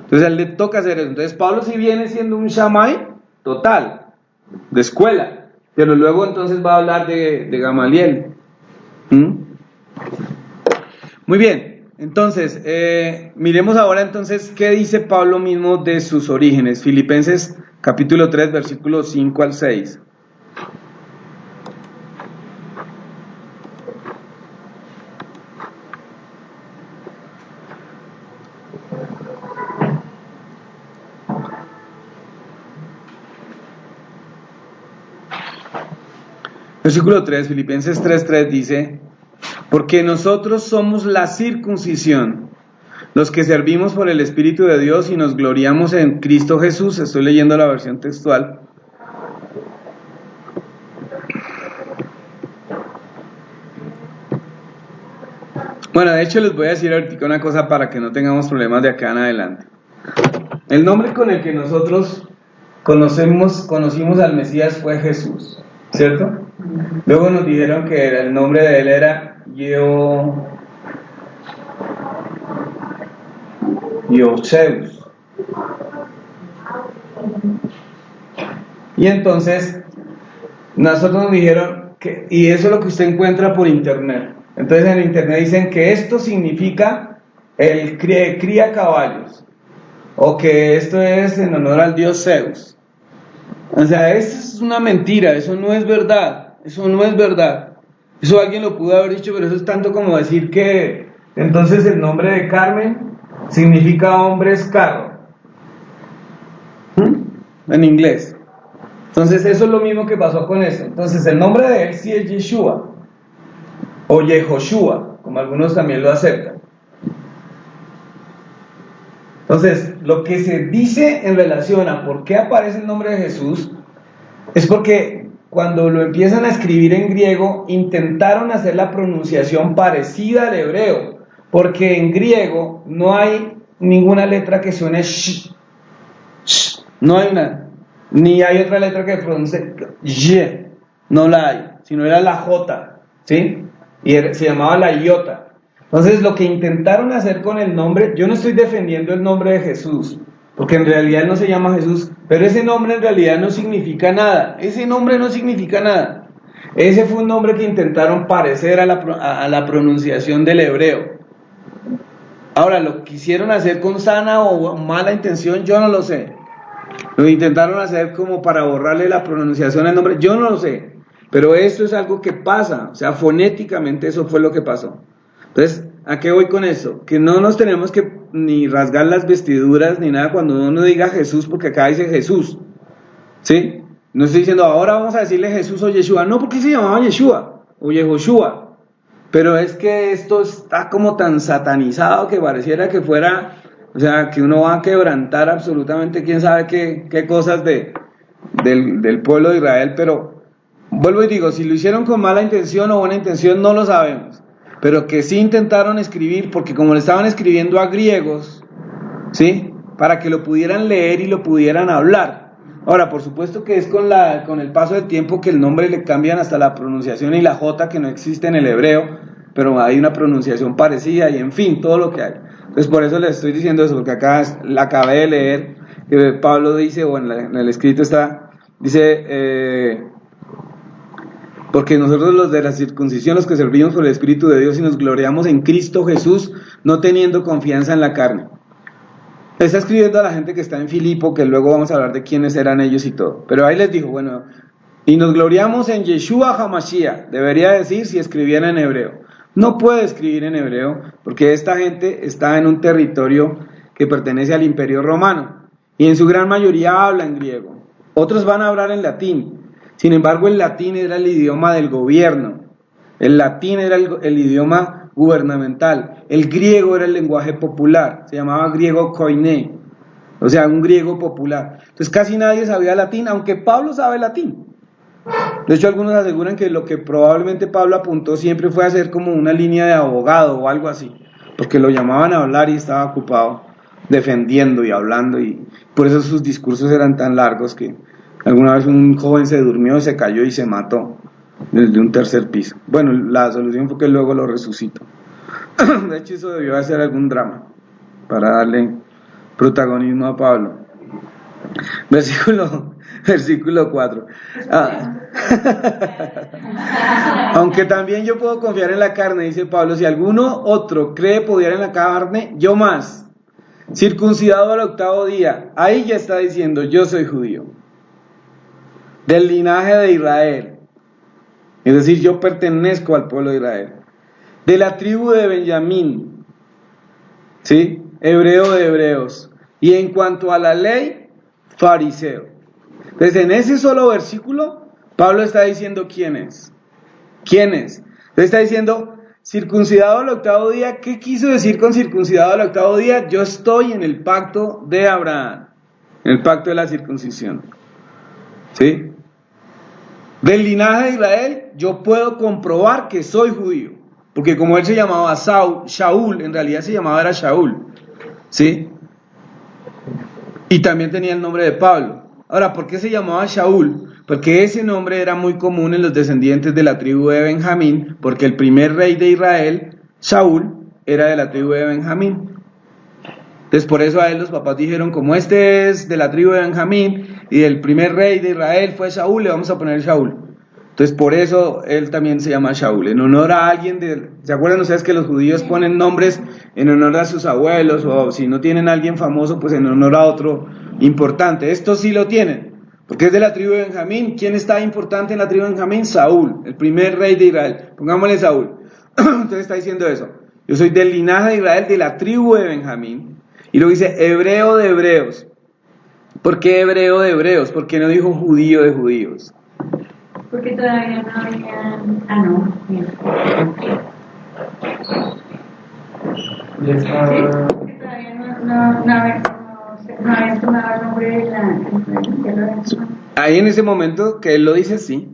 Entonces a él le toca hacer eso. Entonces Pablo sí viene siendo un Shammai total, de escuela, pero luego entonces va a hablar de Gamaliel. Muy bien, entonces miremos ahora entonces qué dice Pablo mismo de sus orígenes. Filipenses capítulo 3 versículos 5 al 6. Versículo 3, Filipenses 3:3 dice: porque nosotros somos la circuncisión, los que servimos por el Espíritu de Dios y nos gloriamos en Cristo Jesús. Estoy leyendo la versión textual. Bueno, de hecho les voy a decir ahorita una cosa para que no tengamos problemas de acá en adelante. El nombre con el que nosotros conocimos al Mesías fue Jesús, ¿cierto? Luego nos dijeron que el nombre de él era Ioseus. Y entonces nosotros nos dijeron que, y eso es lo que usted encuentra por internet. Entonces en internet dicen que esto significa el cría caballos, o que esto es en honor al dios Zeus. O sea, eso es una mentira, eso no es verdad. Eso no es verdad. Eso alguien lo pudo haber dicho, pero eso es tanto como decir que entonces el nombre de Carmen significa hombres carro. En inglés. Entonces eso es lo mismo que pasó con eso. Entonces el nombre de él sí es Yeshua o Yehoshua, como algunos también lo aceptan. Entonces lo que se dice en relación a por qué aparece el nombre de Jesús es porque cuando lo empiezan a escribir en griego, intentaron hacer la pronunciación parecida al hebreo, porque en griego no hay ninguna letra que suene sh, no hay una, ni hay otra letra que pronuncie y, no la hay, sino era la J, ¿sí? Y se llamaba la iota. Entonces lo que intentaron hacer con el nombre, yo no estoy defendiendo el nombre de Jesús, porque en realidad no se llama Jesús, pero ese nombre en realidad no significa nada. Ese nombre no significa nada. Ese fue un nombre que intentaron parecer a la pronunciación del hebreo. Ahora, lo quisieron hacer con sana o mala intención, yo no lo sé. Lo intentaron hacer como para borrarle la pronunciación al nombre, yo no lo sé. Pero esto es algo que pasa, o sea, fonéticamente eso fue lo que pasó. Entonces, ¿a qué voy con eso? Que no nos tenemos que ni rasgar las vestiduras ni nada cuando uno diga Jesús, porque acá dice Jesús, ¿sí? No estoy diciendo ahora vamos a decirle Jesús o Yeshua, no, porque se llamaba Yeshua o Yehoshua, pero es que esto está como tan satanizado que pareciera que fuera, o sea, que uno va a quebrantar absolutamente quién sabe qué cosas del pueblo de Israel, pero vuelvo y digo, si lo hicieron con mala intención o buena intención no lo sabemos, pero que sí intentaron escribir, porque como le estaban escribiendo a griegos, ¿sí? Para que lo pudieran leer y lo pudieran hablar. Ahora, por supuesto que es con el paso del tiempo que el nombre le cambian hasta la pronunciación y la J que no existe en el hebreo, pero hay una pronunciación parecida y en fin, todo lo que hay. Entonces por eso les estoy diciendo eso, porque acá la acabé de leer, que Pablo dice, o en el escrito está, dice, porque nosotros los de la circuncisión, los que servimos por el Espíritu de Dios y nos gloriamos en Cristo Jesús, no teniendo confianza en la carne. Está escribiendo a la gente que está en Filipo, que luego vamos a hablar de quiénes eran ellos y todo. Pero ahí les dijo, bueno, y nos gloriamos en Yeshua HaMashiach, debería decir si escribiera en hebreo. No puede escribir en hebreo, porque esta gente está en un territorio que pertenece al Imperio Romano, y en su gran mayoría habla en griego. Otros van a hablar en latín. Sin embargo, el latín era el idioma del gobierno, el latín era el idioma gubernamental, el griego era el lenguaje popular, se llamaba griego koiné, o sea, un griego popular. Entonces casi nadie sabía latín, aunque Pablo sabe latín. De hecho, algunos aseguran que lo que probablemente Pablo apuntó siempre fue hacer como una línea de abogado o algo así, porque lo llamaban a hablar y estaba ocupado defendiendo y hablando, y por eso sus discursos eran tan largos que alguna vez un joven se durmió, se cayó y se mató desde un tercer piso. Bueno, la solución fue que luego lo resucitó. De hecho, eso debió hacer algún drama para darle protagonismo a Pablo. Versículo 4. Aunque también yo puedo confiar en la carne, dice Pablo, si alguno otro cree poder en la carne, yo más. Circuncidado al 8º día, ahí ya está diciendo, yo soy judío, del linaje de Israel, es decir, yo pertenezco al pueblo de Israel, de la tribu de Benjamín, ¿sí? Hebreo de hebreos, y en cuanto a la ley, fariseo. Entonces, en ese solo versículo, Pablo está diciendo quién es. Entonces está diciendo, circuncidado al 8º día. ¿Qué quiso decir con circuncidado al 8º día? Yo estoy en el pacto de Abraham, en el pacto de la circuncisión, ¿sí? Del linaje de Israel, yo puedo comprobar que soy judío, porque como él se llamaba Shaul, en realidad se llamaba era Shaul, ¿sí? Y también tenía el nombre de Pablo. Ahora, ¿por qué se llamaba Shaul? Porque ese nombre era muy común en los descendientes de la tribu de Benjamín, porque el primer rey de Israel, Shaul, era de la tribu de Benjamín. Entonces por eso a él los papás dijeron, como este es de la tribu de Benjamín y el primer rey de Israel fue Saúl, le vamos a poner Shaul. Entonces por eso él también se llama Shaul, en honor a alguien de... ¿Se acuerdan ustedes que los judíos ponen nombres en honor a sus abuelos, o si no tienen a alguien famoso, pues en honor a otro importante? Estos sí lo tienen, porque es de la tribu de Benjamín. ¿Quién está importante en la tribu de Benjamín? Saúl, el primer rey de Israel. Pongámosle Saúl. Entonces está diciendo eso. Yo soy del linaje de Israel, de la tribu de Benjamín. Y luego dice, hebreo de hebreos. ¿Por qué hebreo de hebreos? ¿Por qué no dijo judío de judíos? Porque todavía no habían... Ah, no, bien. Sí, porque todavía no habían tomado el nombre de la... Ahí en ese momento que él lo dice, sí.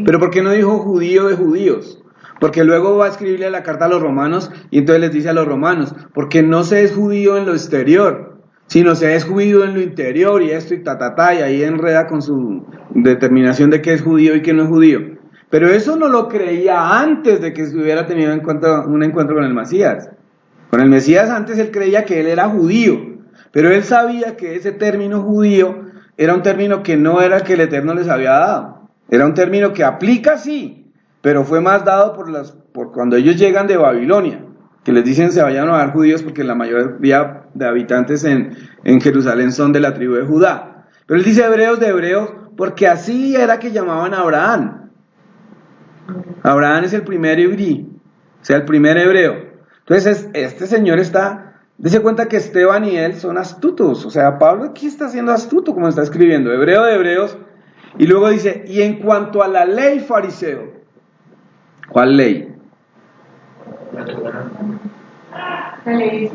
Pero ¿por qué no dijo judío de judíos? Porque luego va a escribirle la carta a los romanos y entonces les dice a los romanos, porque no se es judío en lo exterior, sino se es judío en lo interior, y esto y y ahí enreda con su determinación de qué es judío y qué no es judío. Pero eso no lo creía antes de que hubiera tenido un encuentro con el Mesías. Con el Mesías antes él creía que él era judío, pero él sabía que ese término judío era un término que no era el que el Eterno les había dado. Era un término que aplica, sí, pero fue más dado por cuando ellos llegan de Babilonia, que les dicen se vayan a llamar judíos porque la mayoría de habitantes en Jerusalén son de la tribu de Judá. Pero él dice hebreos de hebreos porque así era que llamaban a Abraham. Abraham es el primer hebrí, o sea, el primer hebreo. Entonces este señor dése cuenta que Esteban y él son astutos. O sea, Pablo aquí está siendo astuto como está escribiendo, hebreo de hebreos. Y luego dice, y en cuanto a la ley, fariseo. ¿Cuál ley? La ley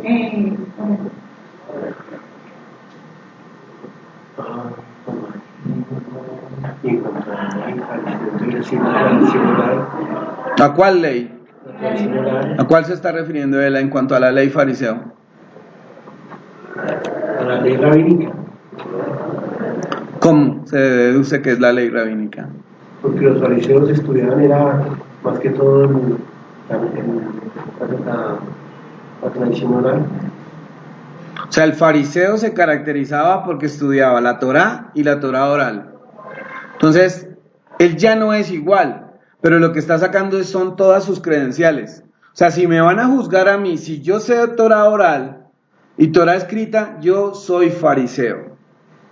¿A cuál ley? ¿A cuál se está refiriendo él en cuanto a la ley fariseo? A la ley rabínica. ¿Cómo se deduce que es la ley rabínica? Porque los fariseos estudiaban, era más que todo la tradición oral. O sea, el fariseo se caracterizaba porque estudiaba la Torá y la Torá oral. Entonces, él ya no es igual, pero lo que está sacando son todas sus credenciales. O sea, si me van a juzgar a mí, si yo sé Torá oral y Torá escrita, yo soy fariseo.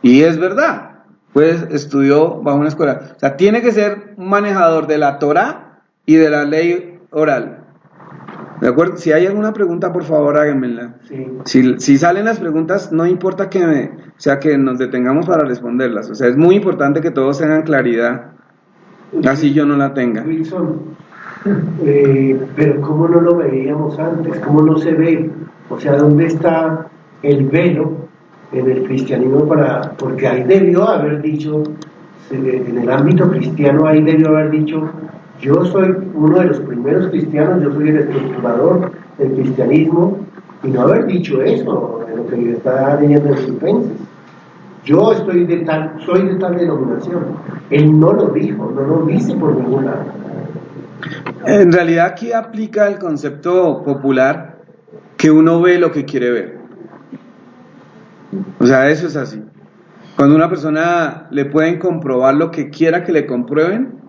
Y es verdad. Pues estudió bajo una escuela. O sea, tiene que ser un manejador de la Torá y de la ley oral. ¿De acuerdo? Si hay alguna pregunta, por favor, háganmela. Sí. Si salen las preguntas, no importa que nos detengamos para responderlas. O sea, es muy importante que todos tengan claridad así yo no la tenga. Wilson, pero ¿cómo no lo veíamos antes? ¿Cómo no se ve? O sea, ¿dónde está el velo en el cristianismo porque ahí debió haber dicho, en el ámbito cristiano ahí debió haber dicho, yo soy uno de los primeros cristianos, yo soy el estructurador del cristianismo, y no haber dicho eso, en lo que está leyendo en Filipenses. Yo soy de tal denominación. Él no lo dijo, no lo dice por ningún lado. En realidad aquí aplica el concepto popular que uno ve lo que quiere ver. O sea, eso es así. Cuando una persona le pueden comprobar lo que quiera que le comprueben,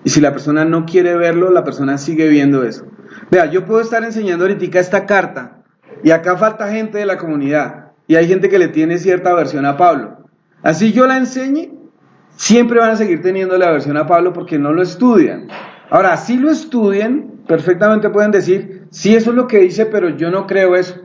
y si la persona no quiere verlo, la persona sigue viendo eso. Vea, yo puedo estar enseñando ahorita esta carta, y acá falta gente de la comunidad, y hay gente que le tiene cierta aversión a Pablo. Así yo la enseñe, siempre van a seguir teniendo la aversión a Pablo porque no lo estudian. Ahora, si lo estudian, perfectamente pueden decir, sí, eso es lo que dice, pero yo no creo eso.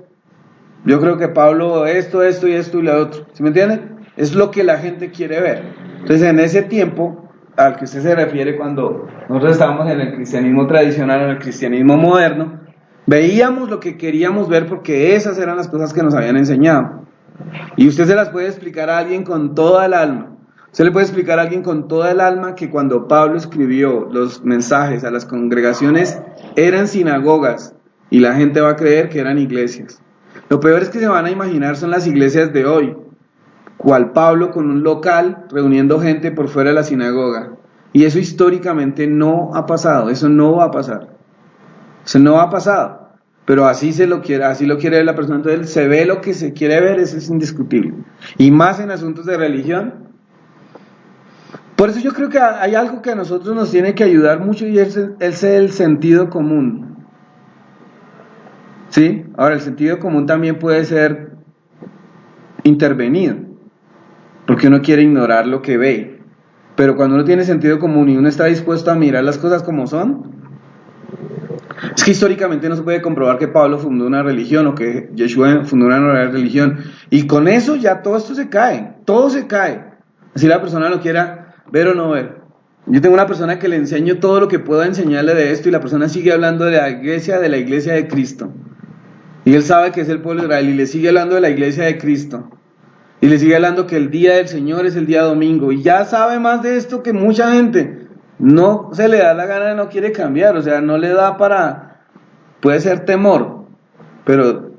Yo creo que Pablo esto y lo otro. ¿Sí me entienden? Es lo que la gente quiere ver. Entonces, en ese tiempo al que usted se refiere, cuando nosotros estábamos en el cristianismo tradicional, en el cristianismo moderno, veíamos lo que queríamos ver porque esas eran las cosas que nos habían enseñado. Y usted se las puede explicar a alguien con toda el alma. Usted le puede explicar a alguien con toda el alma que cuando Pablo escribió los mensajes a las congregaciones eran sinagogas y la gente va a creer que eran iglesias. Lo peor es que se van a imaginar son las iglesias de hoy, cual Pablo con un local reuniendo gente por fuera de la sinagoga. Y eso históricamente no ha pasado, eso no va a pasar. Eso no ha pasado. Pero así lo quiere ver la persona, entonces se ve lo que se quiere ver, eso es indiscutible. Y más en asuntos de religión. Por eso yo creo que hay algo que a nosotros nos tiene que ayudar mucho y es el sentido común. ¿Sí? Ahora, el sentido común también puede ser intervenido, porque uno quiere ignorar lo que ve. Pero cuando uno tiene sentido común y uno está dispuesto a mirar las cosas como son, es que históricamente no se puede comprobar que Pablo fundó una religión o que Yeshua fundó una religión, y con eso ya todo esto se cae, todo se cae, así la persona lo quiera ver o no ver. Yo tengo una persona que le enseño todo lo que puedo enseñarle de esto y la persona sigue hablando de la iglesia de Cristo, y él sabe que es el pueblo de Israel y le sigue hablando de la iglesia de Cristo, y le sigue hablando que el día del Señor es el día domingo, y ya sabe más de esto que mucha gente. No se le da la gana, no quiere cambiar, o sea, no le da puede ser temor, pero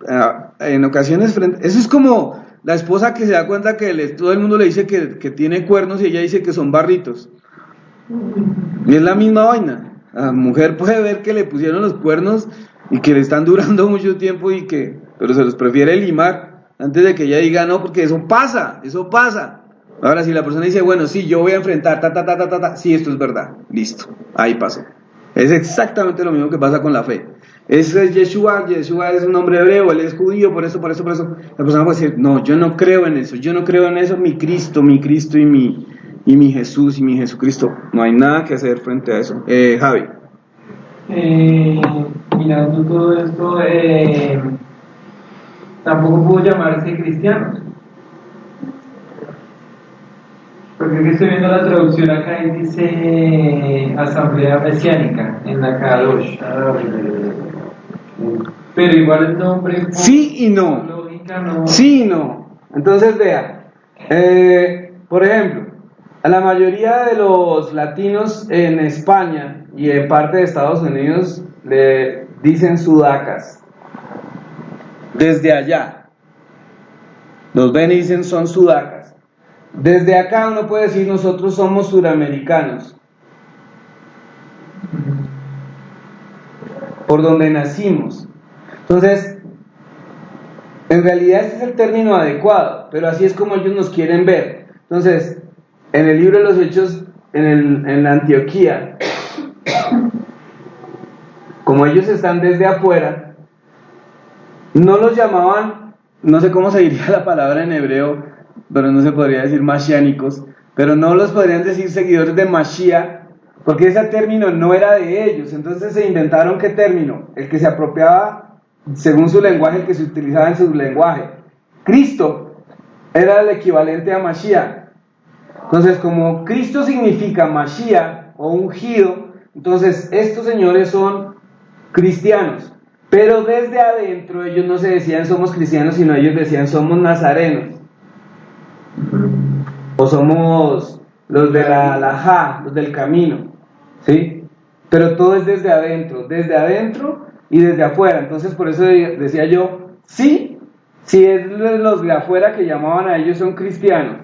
en ocasiones, eso es como la esposa que se da cuenta que todo el mundo le dice que tiene cuernos y ella dice que son barritos, y es la misma vaina. La mujer puede ver que le pusieron los cuernos y que le están durando mucho tiempo pero se los prefiere limar antes de que ella diga no, porque eso pasa. Ahora, si la persona dice, bueno, sí, yo voy a enfrentar, sí, esto es verdad, listo, ahí pasó. Es exactamente lo mismo que pasa con la fe. Ese es Yeshua es un nombre hebreo, él es judío, por eso. La persona puede decir, no, yo no creo en eso, mi Cristo y mi Jesús y mi Jesucristo. No hay nada que hacer frente a eso. Javi. Mirando todo esto, tampoco pudo llamarse cristiano. Porque aquí estoy viendo la traducción acá y dice Asamblea Mesiánica en la Kadosh. Pero igual el nombre... Sí y no. Lógica, no. Sí y no. Entonces vea, por ejemplo, a la mayoría de los latinos en España y en parte de Estados Unidos le dicen sudacas. Desde allá. Los ven y dicen son sudacas. Desde acá uno puede decir nosotros somos suramericanos, por donde nacimos. Entonces, en realidad este es el término adecuado, pero así es como ellos nos quieren ver. Entonces, en el libro de los Hechos, en la Antioquía, como ellos están desde afuera, no los llamaban, no sé cómo se diría la palabra en hebreo, pero no se podría decir mashiánicos, pero no los podrían decir seguidores de Mashiach, porque ese término no era de ellos. Entonces se inventaron ¿qué término? El que se apropiaba según su lenguaje, el que se utilizaba en su lenguaje. Cristo era el equivalente a Mashiach. Entonces, como Cristo significa Mashiach, o ungido. Entonces, estos señores son cristianos, pero desde adentro ellos no se decían somos cristianos, sino ellos decían somos nazarenos, o somos los de la halajá, los del camino, ¿sí? Pero todo es desde adentro y desde afuera. Entonces, por eso decía yo, sí es los de afuera que llamaban a ellos son cristianos,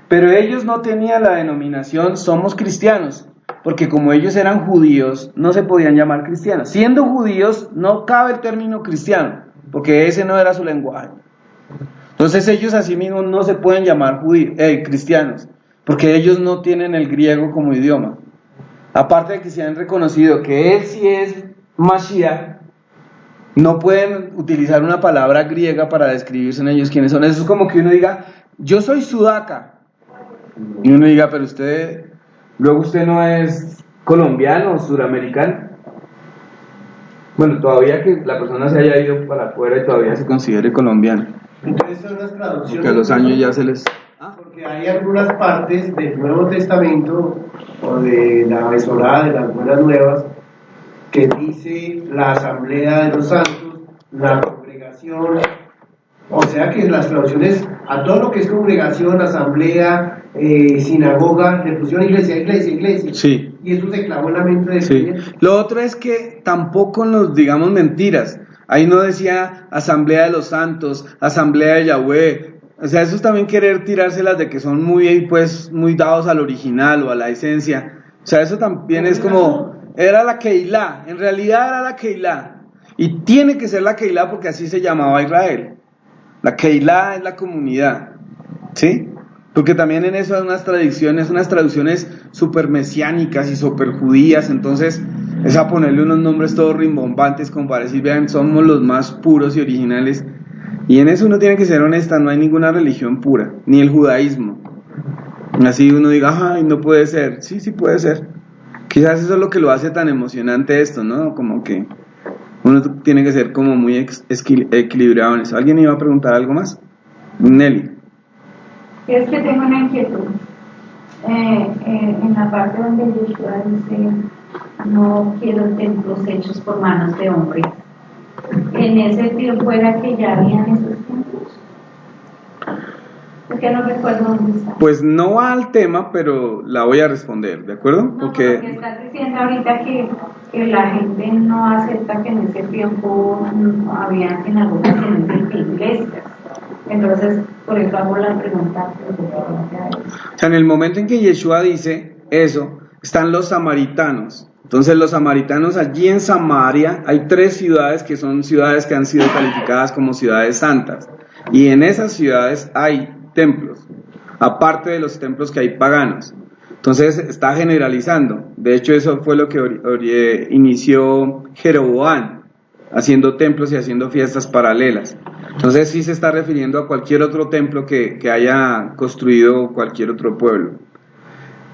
pero ellos no tenían la denominación somos cristianos, porque como ellos eran judíos, no se podían llamar cristianos. Siendo judíos, no cabe el término cristiano, porque ese no era su lenguaje. Entonces ellos así mismo no se pueden llamar cristianos, porque ellos no tienen el griego como idioma. Aparte de que se han reconocido que él sí es Mashiach, no pueden utilizar una palabra griega para describirse en ellos quiénes son. Eso es como que uno diga, yo soy sudaca, y uno diga, pero luego usted no es colombiano o suramericano. Bueno, todavía que la persona se haya ido para afuera y todavía se considere colombiano. Entonces son las traducciones. Porque a los años ya se les... Porque hay algunas partes del Nuevo Testamento o de la Besorá, de las Buenas Nuevas, que dice la Asamblea de los Santos, la congregación, o sea que las traducciones a todo lo que es congregación, asamblea, sinagoga, le pusieron iglesia. Sí. Y eso se clavó en la mente de sí. Lo otro es que tampoco nos digamos mentiras. Ahí no decía Asamblea de los Santos, Asamblea de Yahweh. O sea, eso es también querer tirárselas de que son muy dados al original o a la esencia. O sea, eso también es como... Era la Keilah, en realidad era la Keilah. Y tiene que ser la Keilah porque así se llamaba Israel. La Keilah es la comunidad, ¿sí? Porque también en eso hay unas traducciones súper mesiánicas y súper judías. Entonces es a ponerle unos nombres todos rimbombantes como para decir, vean, somos los más puros y originales. Y en eso uno tiene que ser honesta, no hay ninguna religión pura, ni el judaísmo. Así uno diga, ay, no puede ser. Sí puede ser. Quizás eso es lo que lo hace tan emocionante esto, ¿no? Como que uno tiene que ser como muy equilibrado en eso. ¿Alguien iba a preguntar algo más? Nelly. Es que tengo una inquietud. En la parte donde Yeshua dice, no quiero templos hechos por manos de hombres. ¿En ese tiempo era que ya habían esos templos? Porque no recuerdo dónde está. Pues no va al tema, pero la voy a responder, ¿de acuerdo? No, porque estás diciendo ahorita que la gente no acepta que en ese tiempo no había sinagogas en iglesias. Entonces, por eso hago la pregunta. O sea, en el momento en que Yeshua dice eso, están los samaritanos. Entonces los samaritanos allí en Samaria, hay 3 ciudades que son ciudades que han sido calificadas como ciudades santas. Y en esas ciudades hay templos, aparte de los templos que hay paganos. Entonces está generalizando. De hecho, eso fue lo que inició Jeroboam, haciendo templos y haciendo fiestas paralelas. Entonces sí se está refiriendo a cualquier otro templo que haya construido cualquier otro pueblo.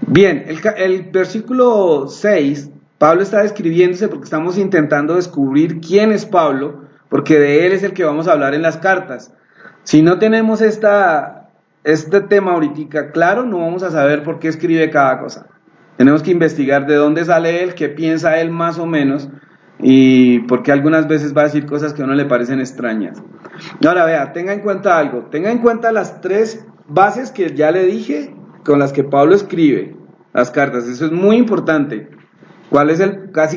Bien, el versículo 6, Pablo está describiéndose porque estamos intentando descubrir quién es Pablo, porque de él es el que vamos a hablar en las cartas. Si no tenemos este tema ahorita claro, no vamos a saber por qué escribe cada cosa. Tenemos que investigar de dónde sale él, qué piensa él más o menos, y porque algunas veces va a decir cosas que a uno le parecen extrañas. Ahora vea, tenga en cuenta algo, tenga en cuenta las 3 bases que ya le dije, con las que Pablo escribe las cartas. Eso es muy importante. ¿Cuál es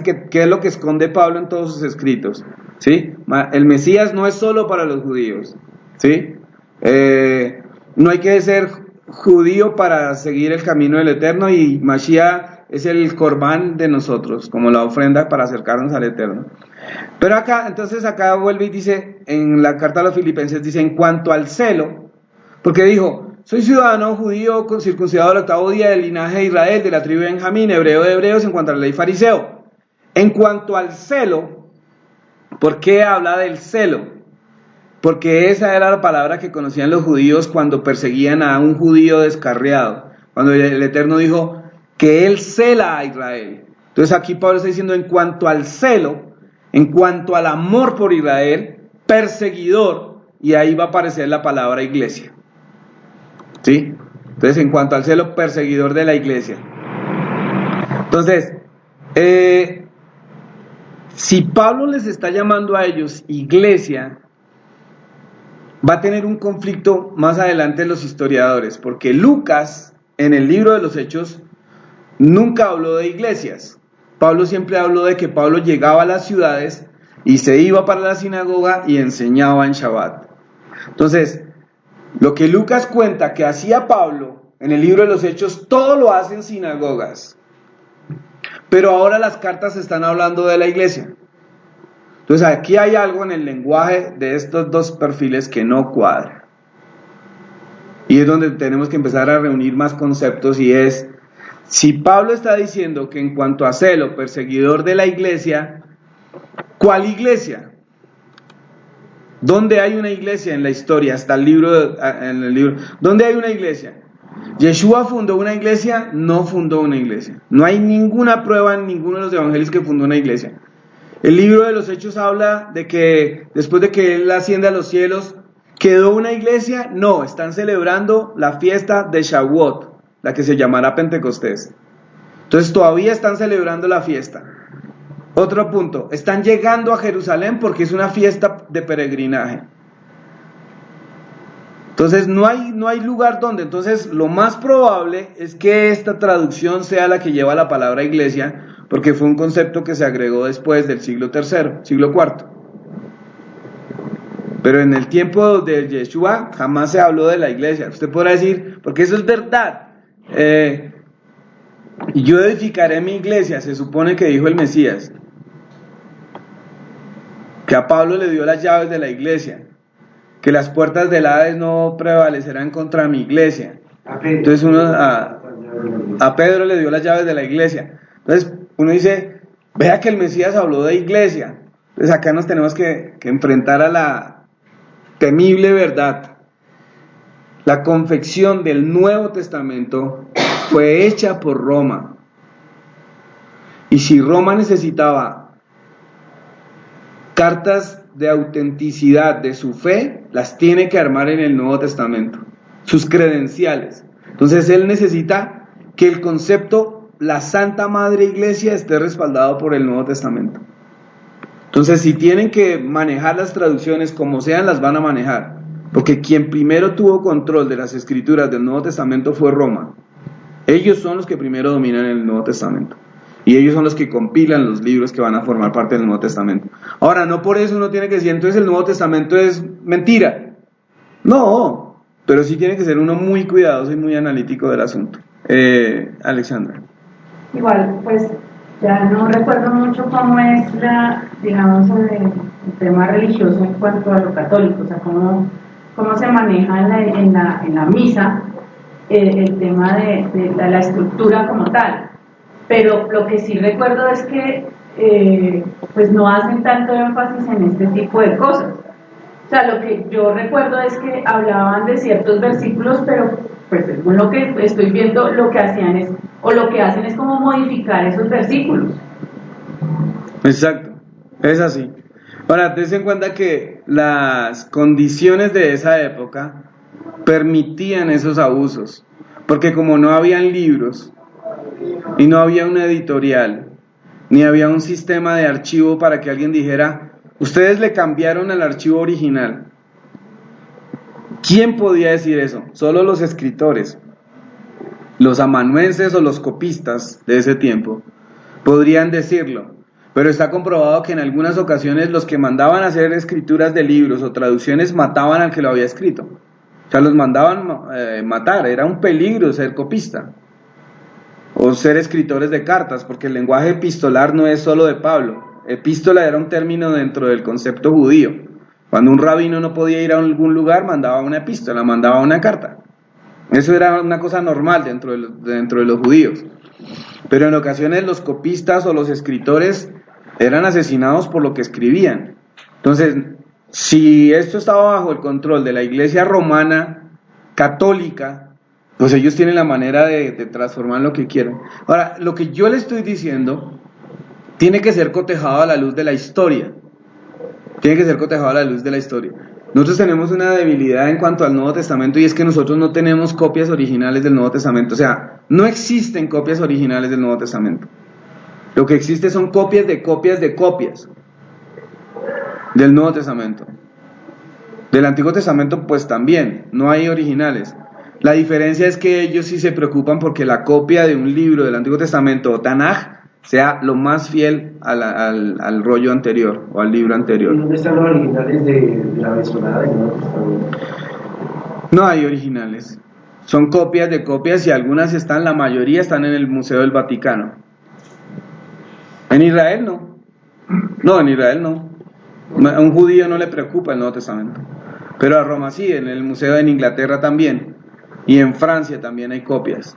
qué es lo que esconde Pablo en todos sus escritos? ¿Sí? El Mesías no es solo para los judíos, ¿sí? No hay que ser judío para seguir el camino del Eterno, y Mashiach es el corbán de nosotros, como la ofrenda para acercarnos al Eterno. Pero acá vuelve y dice, en la carta a los Filipenses, dice, en cuanto al celo, porque dijo, soy ciudadano judío, circuncidado al 8º día del linaje de Israel, de la tribu de Benjamín, hebreo de hebreos, en cuanto a la ley fariseo. En cuanto al celo, ¿por qué habla del celo? Porque esa era la palabra que conocían los judíos cuando perseguían a un judío descarriado, cuando el Eterno dijo que él cela a Israel. Entonces aquí Pablo está diciendo, en cuanto al celo, en cuanto al amor por Israel, perseguidor, y ahí va a aparecer la palabra iglesia, ¿sí? Entonces en cuanto al celo, perseguidor de la iglesia. Entonces, si Pablo les está llamando a ellos iglesia, va a tener un conflicto más adelante los historiadores, porque Lucas, en el libro de los Hechos, nunca habló de iglesias. Pablo siempre habló de que Pablo llegaba a las ciudades y se iba para la sinagoga y enseñaba en Shabbat. Entonces, lo que Lucas cuenta que hacía Pablo en el libro de los Hechos, todo lo hace en sinagogas. Pero ahora las cartas están hablando de la iglesia. Entonces aquí hay algo en el lenguaje de estos dos perfiles que no cuadra. Y es donde tenemos que empezar a reunir más conceptos, y es, si Pablo está diciendo que en cuanto a celo, perseguidor de la iglesia, ¿cuál iglesia? ¿Dónde hay una iglesia en la historia? Hasta el libro. ¿Dónde hay una iglesia? ¿Yeshua fundó una iglesia? No fundó una iglesia. No hay ninguna prueba en ninguno de los evangelios que fundó una iglesia. El libro de los Hechos habla de que después de que él asciende a los cielos, ¿quedó una iglesia? No, están celebrando la fiesta de Shavuot, la que se llamará Pentecostés. Entonces todavía están celebrando la fiesta. Otro punto, están llegando a Jerusalén porque es una fiesta de peregrinaje. Entonces no hay lugar donde. Entonces lo más probable es que esta traducción sea la que lleva la palabra iglesia, porque fue un concepto que se agregó después del siglo III, siglo IV. Pero en el tiempo de Yeshua jamás se habló de la iglesia. Usted podrá decir, porque eso es verdad. Y yo edificaré mi iglesia, se supone que dijo el Mesías, que a Pablo le dio las llaves de la iglesia, que las puertas del Hades no prevalecerán contra mi iglesia. Entonces a Pedro le dio las llaves de la iglesia. Entonces uno dice, vea que el Mesías habló de iglesia. Entonces acá nos tenemos que enfrentar a la temible verdad. La confección del Nuevo Testamento fue hecha por Roma. Y si Roma necesitaba cartas de autenticidad de su fe, las tiene que armar en el Nuevo Testamento, sus credenciales. Entonces él necesita que el concepto, la Santa Madre Iglesia, esté respaldado por el Nuevo Testamento. Entonces si tienen que manejar las traducciones como sean, las van a manejar, porque quien primero tuvo control de las escrituras del Nuevo Testamento fue Roma. Ellos son los que primero dominan el Nuevo Testamento. Y ellos son los que compilan los libros que van a formar parte del Nuevo Testamento. Ahora, no por eso uno tiene que decir, entonces el Nuevo Testamento es mentira. No, pero sí tiene que ser uno muy cuidadoso y muy analítico del asunto. Alexandra. Igual, pues ya no recuerdo mucho cómo es digamos, el tema religioso en cuanto a lo católico, o sea, cómo se maneja en la misa el tema de la estructura como tal. Pero lo que sí recuerdo es que pues no hacen tanto énfasis en este tipo de cosas. O sea, lo que yo recuerdo es que hablaban de ciertos versículos, pero pues según lo que estoy viendo, lo que hacían es, o lo que hacen es como modificar esos versículos. Exacto, es así. Ahora, tense en cuenta que las condiciones de esa época permitían esos abusos, porque como no habían libros, y no había una editorial, ni había un sistema de archivo para que alguien dijera, ustedes le cambiaron al archivo original. ¿Quién podía decir eso? Solo los escritores, los amanuenses o los copistas de ese tiempo podrían decirlo, pero está comprobado que en algunas ocasiones los que mandaban a hacer escrituras de libros o traducciones mataban al que lo había escrito. O sea, los mandaban matar, era un peligro ser copista o ser escritores de cartas, porque el lenguaje epistolar no es solo de Pablo. Epístola era un término dentro del concepto judío. Cuando un rabino no podía ir a algún lugar, mandaba una epístola, mandaba una carta. Eso era una cosa normal dentro de los judíos. Pero en ocasiones los copistas o los escritores eran asesinados por lo que escribían. Entonces, si esto estaba bajo el control de la iglesia romana católica, pues ellos tienen la manera de transformar lo que quieran. Ahora, lo que yo le estoy diciendo tiene que ser cotejado a la luz de la historia. Tiene que ser cotejado a la luz de la historia. Nosotros tenemos una debilidad en cuanto al Nuevo Testamento, y es que nosotros no tenemos copias originales del Nuevo Testamento. O sea, no existen copias originales del Nuevo Testamento. Lo que existe son copias de copias de copias del Nuevo Testamento. Del Antiguo Testamento pues también, no hay originales. La diferencia es que ellos sí se preocupan porque la copia de un libro del Antiguo Testamento o Tanaj sea lo más fiel al rollo anterior o al libro ¿Y anterior. dónde están los originales de la mencionada del Nuevo Testamento? No hay originales. Son copias de copias y algunas están, la mayoría están en el Museo del Vaticano. En Israel no. No, en Israel no. A un judío no le preocupa el Nuevo Testamento. Pero a Roma sí, en el museo en Inglaterra también. Y en Francia también hay copias.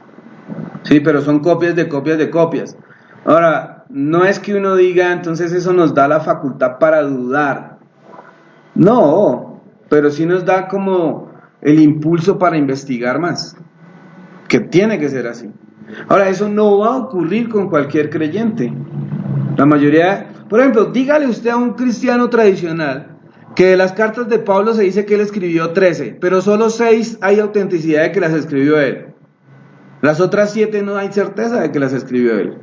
Sí, pero son copias de copias de copias. Ahora, no es que uno diga, entonces eso nos da la facultad para dudar. No, pero sí nos da como el impulso para investigar más. Que tiene que ser así. Ahora, eso no va a ocurrir con cualquier creyente. La mayoría, por ejemplo, dígale usted a un cristiano tradicional que de las cartas de Pablo se dice que él escribió 13, pero solo 6 hay autenticidad de que las escribió él. Las otras 7 no hay certeza de que las escribió él.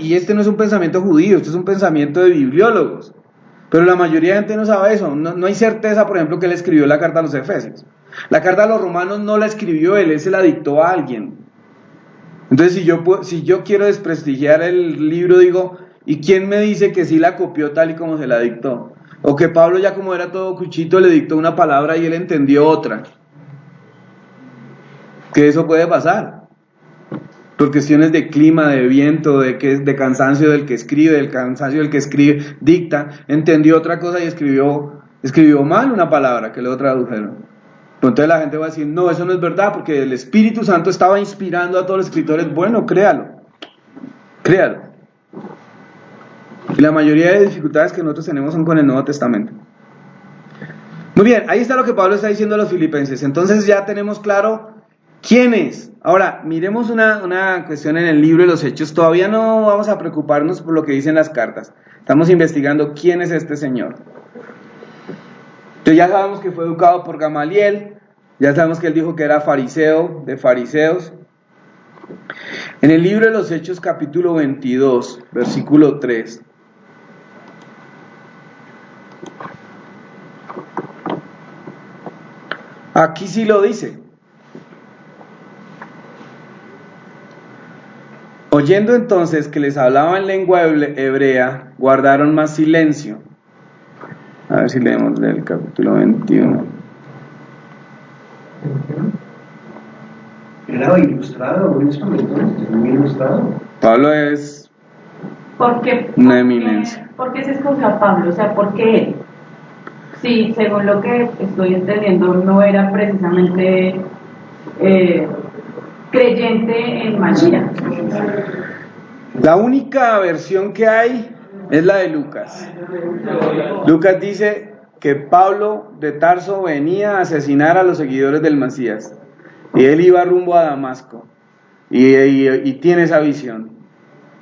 Y este no es un pensamiento judío, este es un pensamiento de bibliólogos. Pero la mayoría de gente no sabe eso. No hay certeza, por ejemplo, que él escribió la carta a los Efesios. La carta a los Romanos no la escribió él se la dictó a alguien. Entonces, si yo quiero desprestigiar el libro, digo, ¿y quién me dice que sí la copió tal y como se la dictó? O que Pablo, ya como era todo cuchito, le dictó una palabra y él entendió otra. Que eso puede pasar. Por cuestiones de clima, de viento, de cansancio del que escribe, del cansancio del que escribe, dicta, entendió otra cosa y escribió mal una palabra que luego tradujeron. Entonces la gente va a decir, no, eso no es verdad, porque el Espíritu Santo estaba inspirando a todos los escritores. Bueno, créalo. Y la mayoría de dificultades que nosotros tenemos son con el Nuevo Testamento. Muy bien, ahí está lo que Pablo está diciendo a los filipenses. Entonces ya tenemos claro quién es. Ahora, miremos una cuestión en el libro de los Hechos. Todavía no vamos a preocuparnos por lo que dicen las cartas. Estamos investigando quién es este señor. Entonces ya sabemos que fue educado por Gamaliel, ya sabemos que él dijo que era fariseo, de fariseos. En el libro de los Hechos, capítulo 22, versículo 3. Aquí sí lo dice. Oyendo entonces que les hablaba en lengua hebrea, guardaron más silencio. A ver si leemos del capítulo 21. Era ilustrado, muy ilustrado. Pablo es una eminencia. ¿Por qué se escogió a Pablo? O sea, ¿por qué él? Sí, según lo que estoy entendiendo, no era precisamente creyente en María. La única versión que hay es la de Lucas. Lucas dice que Pablo de Tarso venía a asesinar a los seguidores del Mesías y él iba rumbo a Damasco y tiene esa visión.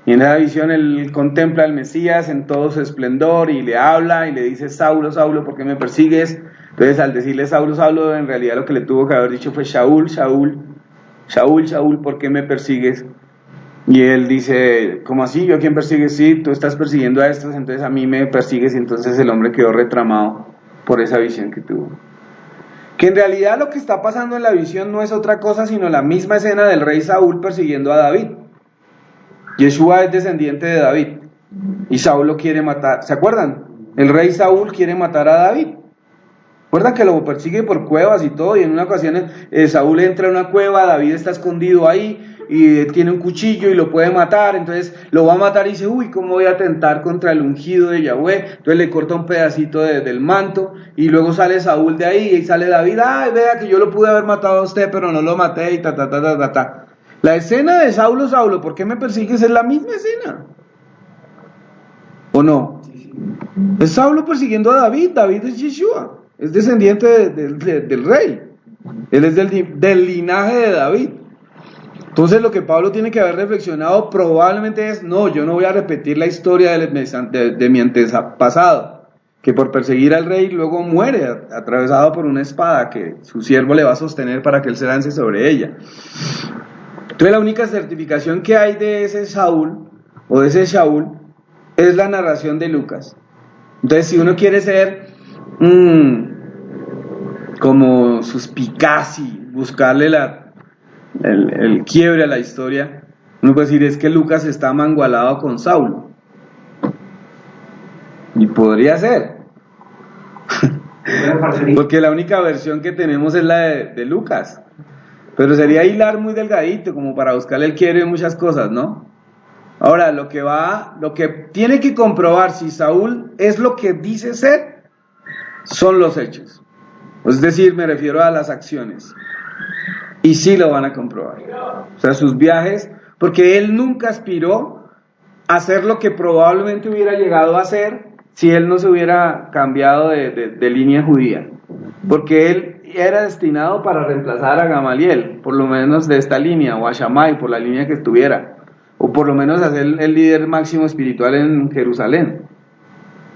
Y en esa visión él contempla al Mesías en todo su esplendor y le habla y le dice: Saulo, Saulo, ¿por qué me persigues? Entonces al decirle Saulo, Saulo, en realidad lo que le tuvo que haber dicho fue: Shaul, Shaul, Shaul, Shaul, ¿por qué me persigues? Y él dice: ¿cómo así? ¿Yo a quién persigues? Sí, tú estás persiguiendo a estos, entonces a mí me persigues. Y entonces el hombre quedó retramado por esa visión que tuvo. Que en realidad lo que está pasando en la visión no es otra cosa sino la misma escena del rey Saúl persiguiendo a David. Yeshua es descendiente de David y Saúl lo quiere matar. ¿Se acuerdan? El rey Saúl quiere matar a David. ¿Recuerdan que lo persigue por cuevas y todo? Y en una ocasión Saúl entra a una cueva, David está escondido ahí y tiene un cuchillo y lo puede matar. Entonces lo va a matar y dice: uy, ¿cómo voy a atentar contra el ungido de Yahweh? Entonces le corta un pedacito del manto y luego sale Saúl de ahí y sale David: ay, vea que yo lo pude haber matado a usted, pero no lo maté y ta. La escena de Saulo, Saulo, ¿por qué me persigues? Es la misma escena, ¿o no? Es Saulo persiguiendo a David. David es Yeshua, es descendiente del rey. Él es del linaje de David. Entonces lo que Pablo tiene que haber reflexionado probablemente es: no, yo no voy a repetir la historia de mi antepasado, que por perseguir al rey luego muere atravesado por una espada que su siervo le va a sostener para que él se lance sobre ella. Entonces la única certificación que hay de ese Saúl, o de ese Shaul, es la narración de Lucas. Entonces si uno quiere ser como suspicaz y buscarle el quiebre a la historia, uno puede decir es que Lucas está mangualado con Saulo. Y podría ser. Porque la única versión que tenemos es la de Lucas. Pero sería hilar muy delgadito como para buscarle el quiebre de muchas cosas, ¿no? Ahora, lo que tiene que comprobar si Saúl es lo que dice ser, son los hechos. Es decir, me refiero a las acciones. Y sí lo van a comprobar. O sea, sus viajes, porque él nunca aspiró a ser lo que probablemente hubiera llegado a ser si él no se hubiera cambiado de línea judía. Porque él era destinado para reemplazar a Gamaliel, por lo menos de esta línea, o a Shammai, por la línea que estuviera, o por lo menos a ser el líder máximo espiritual en Jerusalén,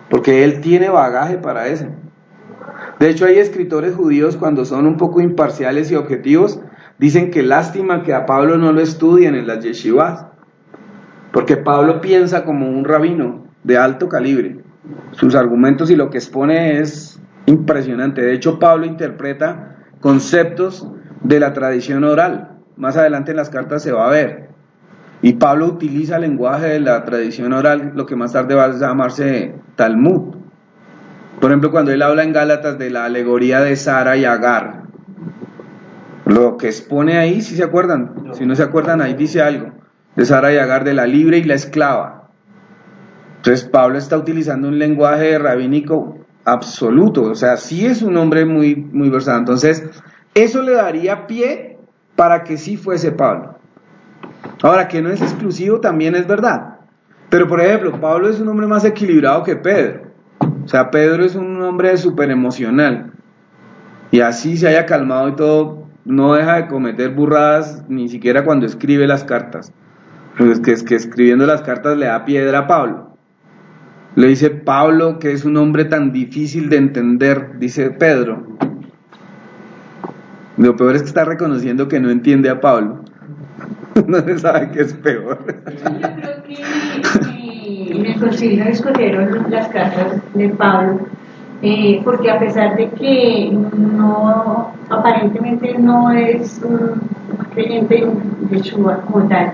porque él tiene bagaje para eso. De hecho, hay escritores judíos, cuando son un poco imparciales y objetivos, dicen que lástima que a Pablo no lo estudien en las yeshivas, porque Pablo piensa como un rabino de alto calibre. Sus argumentos y lo que expone es impresionante. De hecho, Pablo interpreta conceptos de la tradición oral. Más adelante en las cartas se va a ver. Y Pablo utiliza el lenguaje de la tradición oral, lo que más tarde va a llamarse Talmud. Por ejemplo, cuando él habla en Gálatas de la alegoría de Sara y Agar, lo que expone ahí, si se acuerdan, si no se acuerdan, ahí dice algo de Sara y Agar, de la libre y la esclava. Entonces Pablo está utilizando un lenguaje rabínico absoluto, o sea, sí es un hombre muy, muy versado. Entonces, eso le daría pie para que sí fuese Pablo. Ahora, que no es exclusivo también es verdad. Pero, por ejemplo, Pablo es un hombre más equilibrado que Pedro. O sea, Pedro es un hombre súper emocional. Y así se haya calmado y todo, no deja de cometer burradas ni siquiera cuando escribe las cartas. Pues es que escribiendo las cartas le da piedra a Pablo. Le dice Pablo que es un hombre tan difícil de entender, dice Pedro. Lo peor es que está reconociendo que no entiende a Pablo. No se sabe qué es peor. Yo creo que en el concilio escogieron las cartas de Pablo, porque a pesar de que no, aparentemente no es un creyente de Yeshua como tal,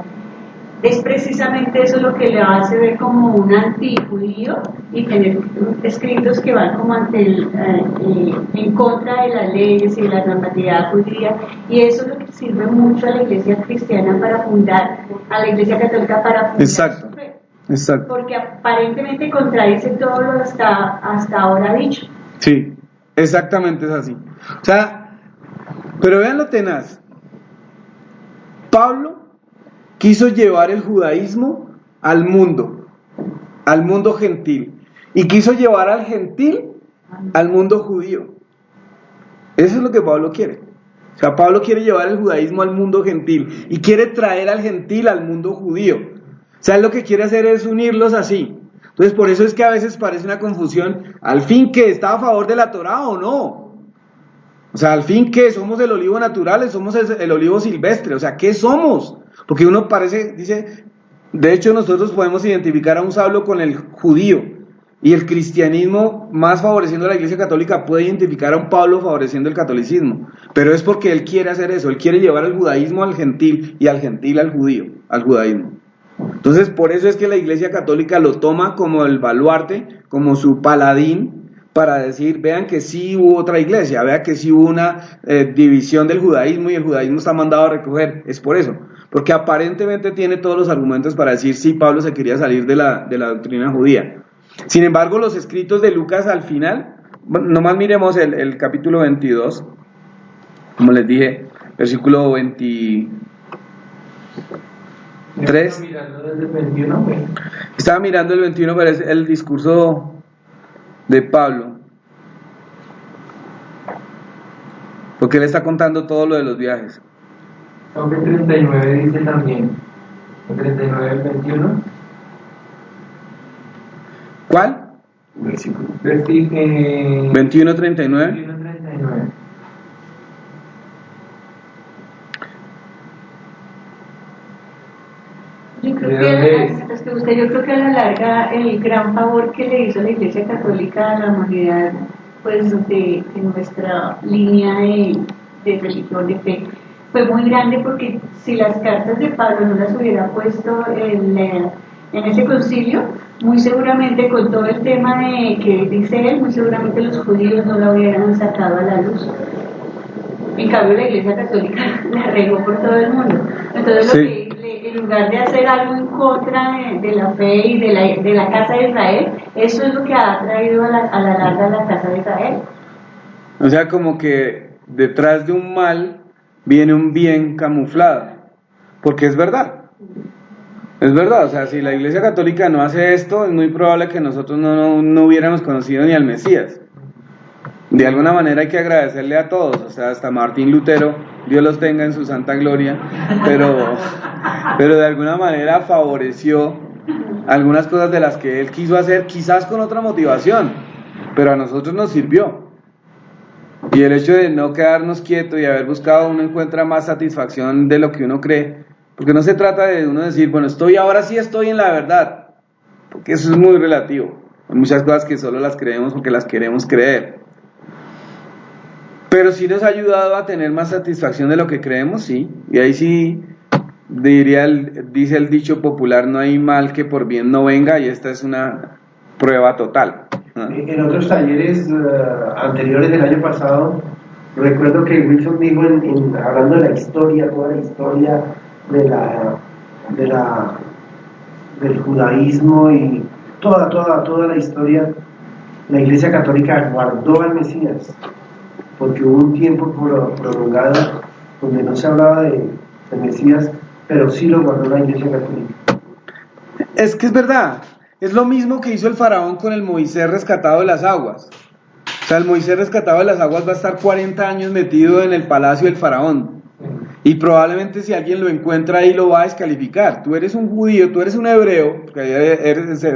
es precisamente eso lo que le hace ver como un antijudío y tener escritos que van como en contra de las leyes y de la normatividad judía, y eso es lo que sirve mucho a la iglesia cristiana para fundar, a la iglesia católica para fundar. Exacto, su fe, exacto. porque aparentemente contradice todo lo hasta ahora dicho. Sí, exactamente es así. O sea, pero vean lo tenaz. Pablo quiso llevar el judaísmo al mundo gentil, y quiso llevar al gentil al mundo judío. Eso es lo que Pablo quiere. O sea, Pablo quiere llevar el judaísmo al mundo gentil y quiere traer al gentil al mundo judío. O sea, lo que quiere hacer es unirlos así. Entonces, por eso es que a veces parece una confusión. Al fin, ¿que está a favor de la Torá o no? O sea, al fin, ¿que somos el olivo natural, somos el olivo silvestre? O sea, ¿qué somos? Porque uno dice, de hecho nosotros podemos identificar a un Saulo con el judío, y el cristianismo, más favoreciendo a la iglesia católica, puede identificar a un Pablo favoreciendo el catolicismo, pero es porque él quiere hacer eso, él quiere llevar el judaísmo al gentil y al gentil al judío, al judaísmo. Entonces, por eso es que la iglesia católica lo toma como el baluarte, como su paladín, para decir, vean que sí hubo otra iglesia, vean que sí hubo una división del judaísmo y el judaísmo está mandado a recoger. Es por eso, porque aparentemente tiene todos los argumentos para decir sí, Pablo se quería salir de la doctrina judía. Sin embargo, los escritos de Lucas al final, nomás miremos el capítulo 22, como les dije, versículo 23. Estaba mirando el 21, pero es el discurso de Pablo, porque él está contando todo lo de los viajes. Aunque 39 dice también, 39 al 21. ¿Cuál? 21:39. 21:39. Yo creo ¿De que, dónde es? mientras que usted, yo creo que a la larga el gran favor que le hizo la Iglesia Católica a la humanidad, pues de nuestra línea de religión, de fe, fue muy grande, porque si las cartas de Pablo no las hubiera puesto en ese concilio, muy seguramente con todo el tema de que dice él, muy seguramente los judíos no la hubieran sacado a la luz. En cambio, la Iglesia Católica la regó por todo el mundo. Entonces, Sí. en lugar de hacer algo en contra de la fe y de la casa de Israel, eso es lo que ha traído a la larga a la casa de Israel. O sea, como que detrás de un mal viene un bien camuflado, porque es verdad. Es verdad, o sea, si la Iglesia Católica no hace esto, es muy probable que nosotros no hubiéramos conocido ni al Mesías. De alguna manera hay que agradecerle a todos, o sea, hasta Martín Lutero, Dios los tenga en su santa gloria, pero de alguna manera favoreció algunas cosas de las que él quiso hacer, quizás con otra motivación, pero a nosotros nos sirvió. Y el hecho de no quedarnos quietos y haber buscado, uno encuentra más satisfacción de lo que uno cree, porque no se trata de uno decir, bueno, ahora sí estoy en la verdad, porque eso es muy relativo. Hay muchas cosas que solo las creemos porque las queremos creer. Pero sí nos ha ayudado a tener más satisfacción de lo que creemos, sí. Y ahí sí dice el dicho popular, no hay mal que por bien no venga, y esta es una prueba total. En otros talleres anteriores del año pasado, recuerdo que Wilson dijo, hablando de la historia, toda la historia del judaísmo y toda la historia, la Iglesia Católica guardó al Mesías, porque hubo un tiempo prolongado donde no se hablaba de Mesías, pero sí lo guardó la Iglesia Católica. Es que es verdad, es lo mismo que hizo el faraón con el Moisés rescatado de las aguas. O sea, el Moisés rescatado de las aguas va a estar 40 años metido en el palacio del faraón, y probablemente si alguien lo encuentra ahí lo va a descalificar. Tú eres un judío, tú eres un hebreo, porque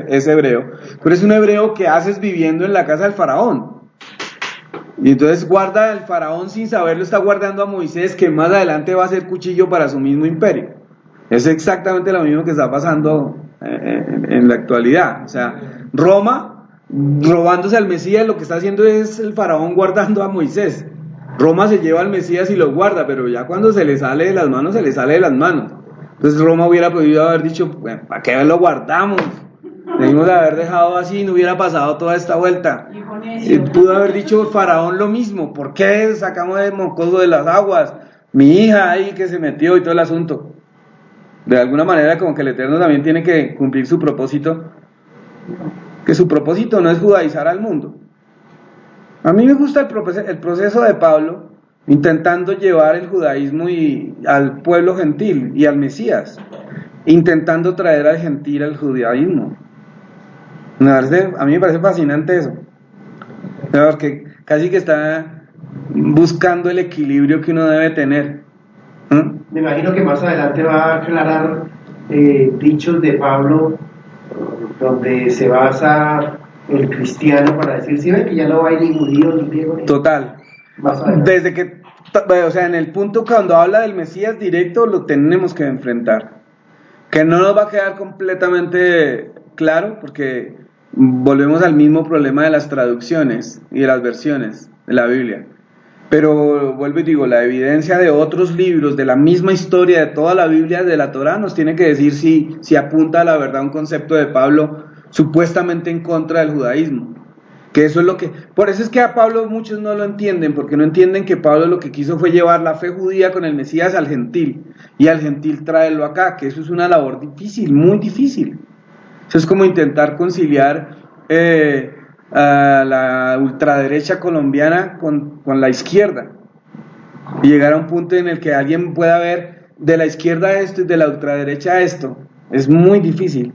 es hebreo, tú eres un hebreo que haces viviendo en la casa del faraón. Y entonces guarda el faraón, sin saberlo, está guardando a Moisés, que más adelante va a ser cuchillo para su mismo imperio. Es exactamente lo mismo que está pasando en la actualidad. O sea, Roma, robándose al Mesías, lo que está haciendo es el faraón guardando a Moisés. Roma se lleva al Mesías y lo guarda, pero ya cuando se le sale de las manos, se le sale de las manos. Entonces Roma hubiera podido haber dicho, bueno, ¿para qué lo guardamos? Debimos de haber dejado así y no hubiera pasado toda esta vuelta. Pudo haber dicho faraón lo mismo, ¿por qué sacamos el mocoso de las aguas? Mi hija ahí que se metió y todo el asunto. De alguna manera como que el Eterno también tiene que cumplir su propósito, que su propósito no es judaizar al mundo. A mí me gusta el proceso de Pablo intentando llevar el judaísmo al pueblo gentil y al Mesías, intentando traer al gentil al judaísmo. A mí me parece fascinante eso, porque casi que está buscando el equilibrio que uno debe tener. Me imagino que más adelante va a aclarar dichos de Pablo donde se basa el cristiano para decir, si ven que ya no hay ni judío ni griego ni... Total. Desde que, o sea, en el punto cuando habla del Mesías directo, lo tenemos que enfrentar, que no nos va a quedar completamente claro, porque volvemos al mismo problema de las traducciones y de las versiones de la Biblia. Pero vuelvo y digo, la evidencia de otros libros, de la misma historia, de toda la Biblia, de la Torá, nos tiene que decir si apunta a la verdad un concepto de Pablo supuestamente en contra del judaísmo. Que eso es lo que... Por eso es que a Pablo muchos no lo entienden, porque no entienden que Pablo lo que quiso fue llevar la fe judía con el Mesías al gentil, y al gentil traerlo acá, que eso es una labor difícil, muy difícil. Eso es como intentar conciliar a la ultraderecha colombiana con la izquierda, y llegar a un punto en el que alguien pueda ver de la izquierda esto y de la ultraderecha esto. Es muy difícil,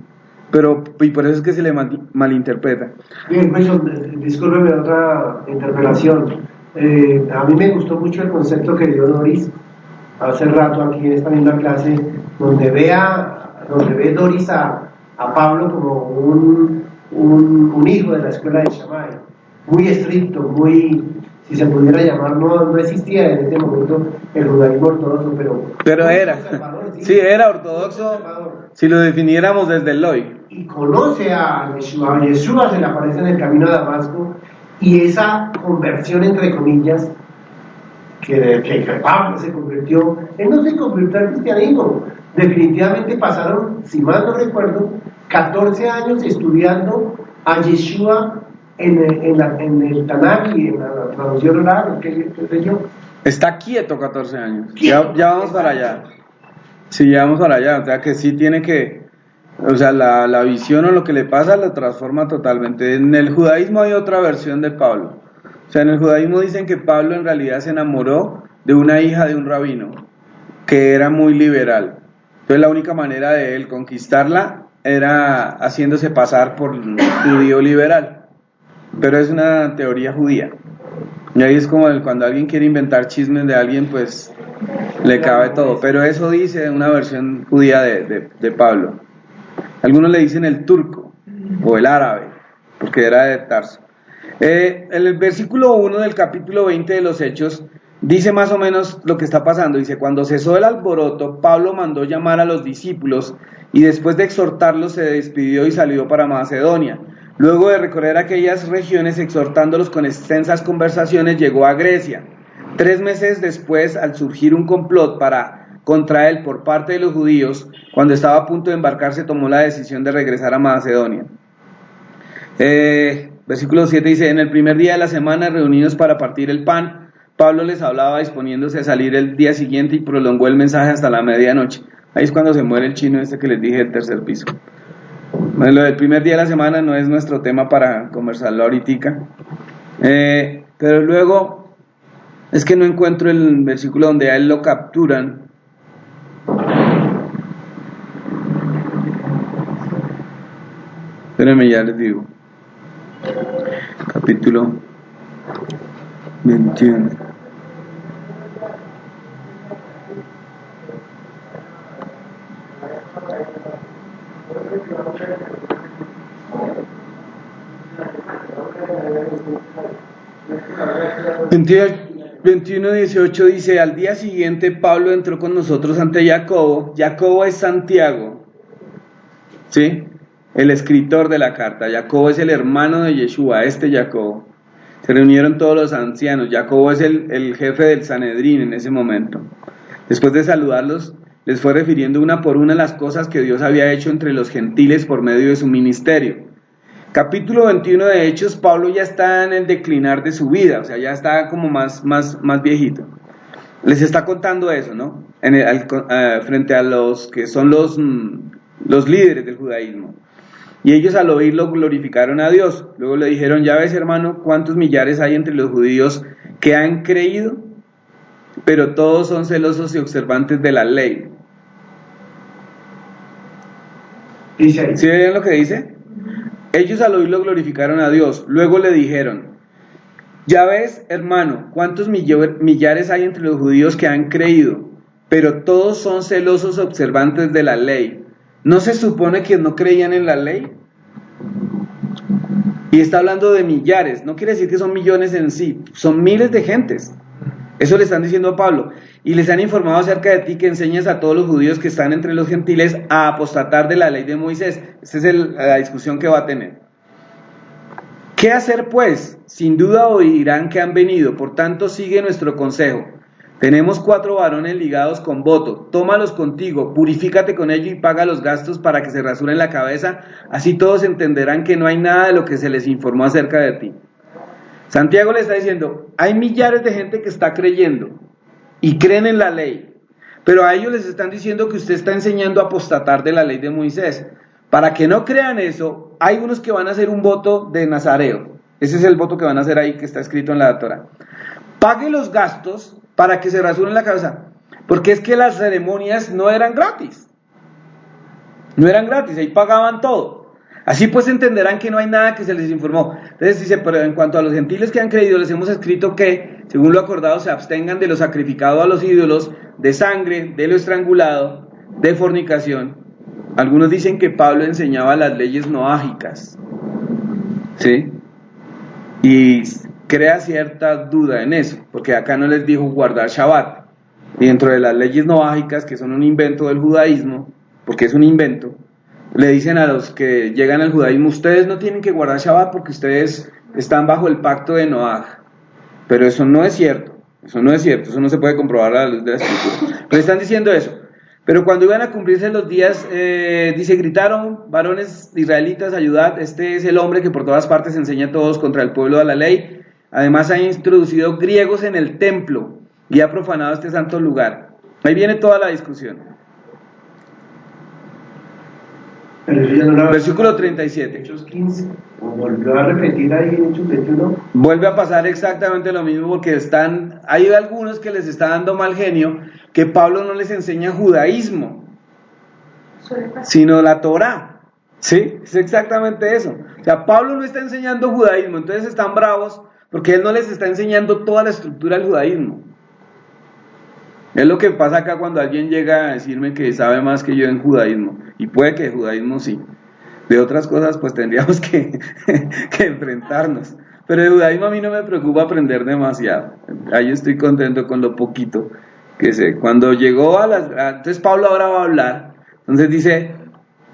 y por eso es que se le malinterpreta. Bien, Wilson, discúlpeme otra interpelación. A mí me gustó mucho el concepto que dio Doris hace rato aquí en esta misma clase, donde ve Doris a Pablo como un hijo de la escuela de Shammai, muy estricto, muy si se pudiera llamar, no existía en este momento el judaísmo ortodoxo, pero era, sí, era ortodoxo, si lo definiéramos desde el hoy. Y conoce a Yeshua se le aparece en el camino a Damasco, y esa conversión, entre comillas, que Pablo se convirtió, él no se convirtió al cristianismo, definitivamente pasaron, si mal no recuerdo, 14 años estudiando a Yeshua en el Tanakh y en la traducción oral, qué sé yo. Está quieto 14 años, ya vamos para allá. Sí, ya vamos para allá, o sea que sí tiene que, o sea, la visión o lo que le pasa lo transforma totalmente. En el judaísmo hay otra versión de Pablo. O sea, en el judaísmo dicen que Pablo en realidad se enamoró de una hija de un rabino, que era muy liberal. Entonces la única manera de él conquistarla era haciéndose pasar por judío liberal. Pero es una teoría judía. Y ahí es como cuando alguien quiere inventar chismes de alguien, pues le cabe todo. Pero eso dice una versión judía de Pablo. Algunos le dicen el turco o el árabe, porque era de Tarso. El versículo 1 del capítulo 20 de los Hechos dice más o menos lo que está pasando. Dice: cuando cesó el alboroto, Pablo mandó llamar a los discípulos y después de exhortarlos se despidió y salió para Macedonia. Luego de recorrer aquellas regiones exhortándolos con extensas conversaciones, llegó a Grecia. 3 meses después, al surgir un complot contra él por parte de los judíos, cuando estaba a punto de embarcarse, tomó la decisión de regresar a Macedonia. Versículo 7 dice: en el primer día de la semana, reunidos para partir el pan, Pablo les hablaba disponiéndose a salir el día siguiente y prolongó el mensaje hasta la medianoche. Ahí es cuando se muere el chino que les dije del tercer piso. Bueno, lo del primer día de la semana no es nuestro tema para conversarlo ahorita. Pero luego, es que no encuentro el versículo donde a él lo capturan. Espérenme, ya les digo. Capítulo 21. En 21:18 dice: al día siguiente Pablo entró con nosotros ante Jacobo. Jacobo es Santiago, ¿sí? El escritor de la carta. Jacobo es el hermano de Yeshua, Jacobo. Se reunieron todos los ancianos. Jacobo es el jefe del Sanedrín en ese momento. Después de saludarlos, les fue refiriendo una por una las cosas que Dios había hecho entre los gentiles por medio de su ministerio. Capítulo 21 de Hechos, Pablo ya está en el declinar de su vida, o sea, ya está como más viejito. Les está contando eso, ¿no? Frente a los que son los líderes del judaísmo. Y ellos al oírlo glorificaron a Dios. Luego le dijeron: ya ves, hermano, cuántos millares hay entre los judíos que han creído, pero todos son celosos y observantes de la ley. ¿Sí ven lo que dice? Ellos al oírlo glorificaron a Dios. Luego le dijeron: ya ves, hermano, cuántos millares hay entre los judíos que han creído, pero todos son celosos observantes de la ley. ¿No se supone que no creían en la ley? Y está hablando de millares. No quiere decir que son millones en sí, son miles de gentes. Eso le están diciendo a Pablo. Y les han informado acerca de ti, que enseñas a todos los judíos que están entre los gentiles a apostatar de la ley de Moisés. Esa es la discusión que va a tener. ¿Qué hacer pues? Sin duda oirán que han venido, por tanto sigue nuestro consejo. Tenemos 4 varones ligados con voto, tómalos contigo, purifícate con ellos y paga los gastos para que se rasuren la cabeza, así todos entenderán que no hay nada de lo que se les informó acerca de ti. Santiago le está diciendo: hay millares de gente que está creyendo y creen en la ley, pero a ellos les están diciendo que usted está enseñando a apostatar de la ley de Moisés. Para que no crean eso, hay unos que van a hacer un voto de nazareo. Ese es el voto que van a hacer ahí, que está escrito en la Torá. Pague los gastos para que se rasuren la cabeza, porque es que las ceremonias no eran gratis, ahí pagaban todo. Así pues entenderán que no hay nada que se les informó. Entonces dice: pero en cuanto a los gentiles que han creído, les hemos escrito que, según lo acordado, se abstengan de lo sacrificado a los ídolos, de sangre, de lo estrangulado, de fornicación. Algunos dicen que Pablo enseñaba las leyes noágicas, ¿sí? Y crea cierta duda en eso, porque acá no les dijo guardar Shabbat. Y dentro de las leyes noágicas, que son un invento del judaísmo, porque es un invento, le dicen a los que llegan al judaísmo, ustedes no tienen que guardar Shabbat porque ustedes están bajo el pacto de Noaj. Pero eso no es cierto, eso no se puede comprobar a la luz de la escritura. Pero están diciendo eso. Pero cuando iban a cumplirse los días, dice, gritaron, varones israelitas, ayudad, este es el hombre que por todas partes enseña a todos contra el pueblo de la ley. Además ha introducido griegos en el templo y ha profanado este santo lugar. Ahí viene toda la discusión. Versículo 37. Hechos 15. Volvió a repetir ahí en Hechos 21. Vuelve a pasar exactamente lo mismo porque hay algunos que les está dando mal genio que Pablo no les enseña judaísmo, sino la Torá. ¿Sí? Es exactamente eso. O sea, Pablo no está enseñando judaísmo, entonces están bravos porque él no les está enseñando toda la estructura del judaísmo. Es lo que pasa acá cuando alguien llega a decirme que sabe más que yo en judaísmo, y puede que de judaísmo sí. De otras cosas pues tendríamos que enfrentarnos. Pero de judaísmo a mí no me preocupa aprender demasiado. Ahí estoy contento con lo poquito que sé. Cuando llegó entonces Pablo ahora va a hablar. Entonces dice,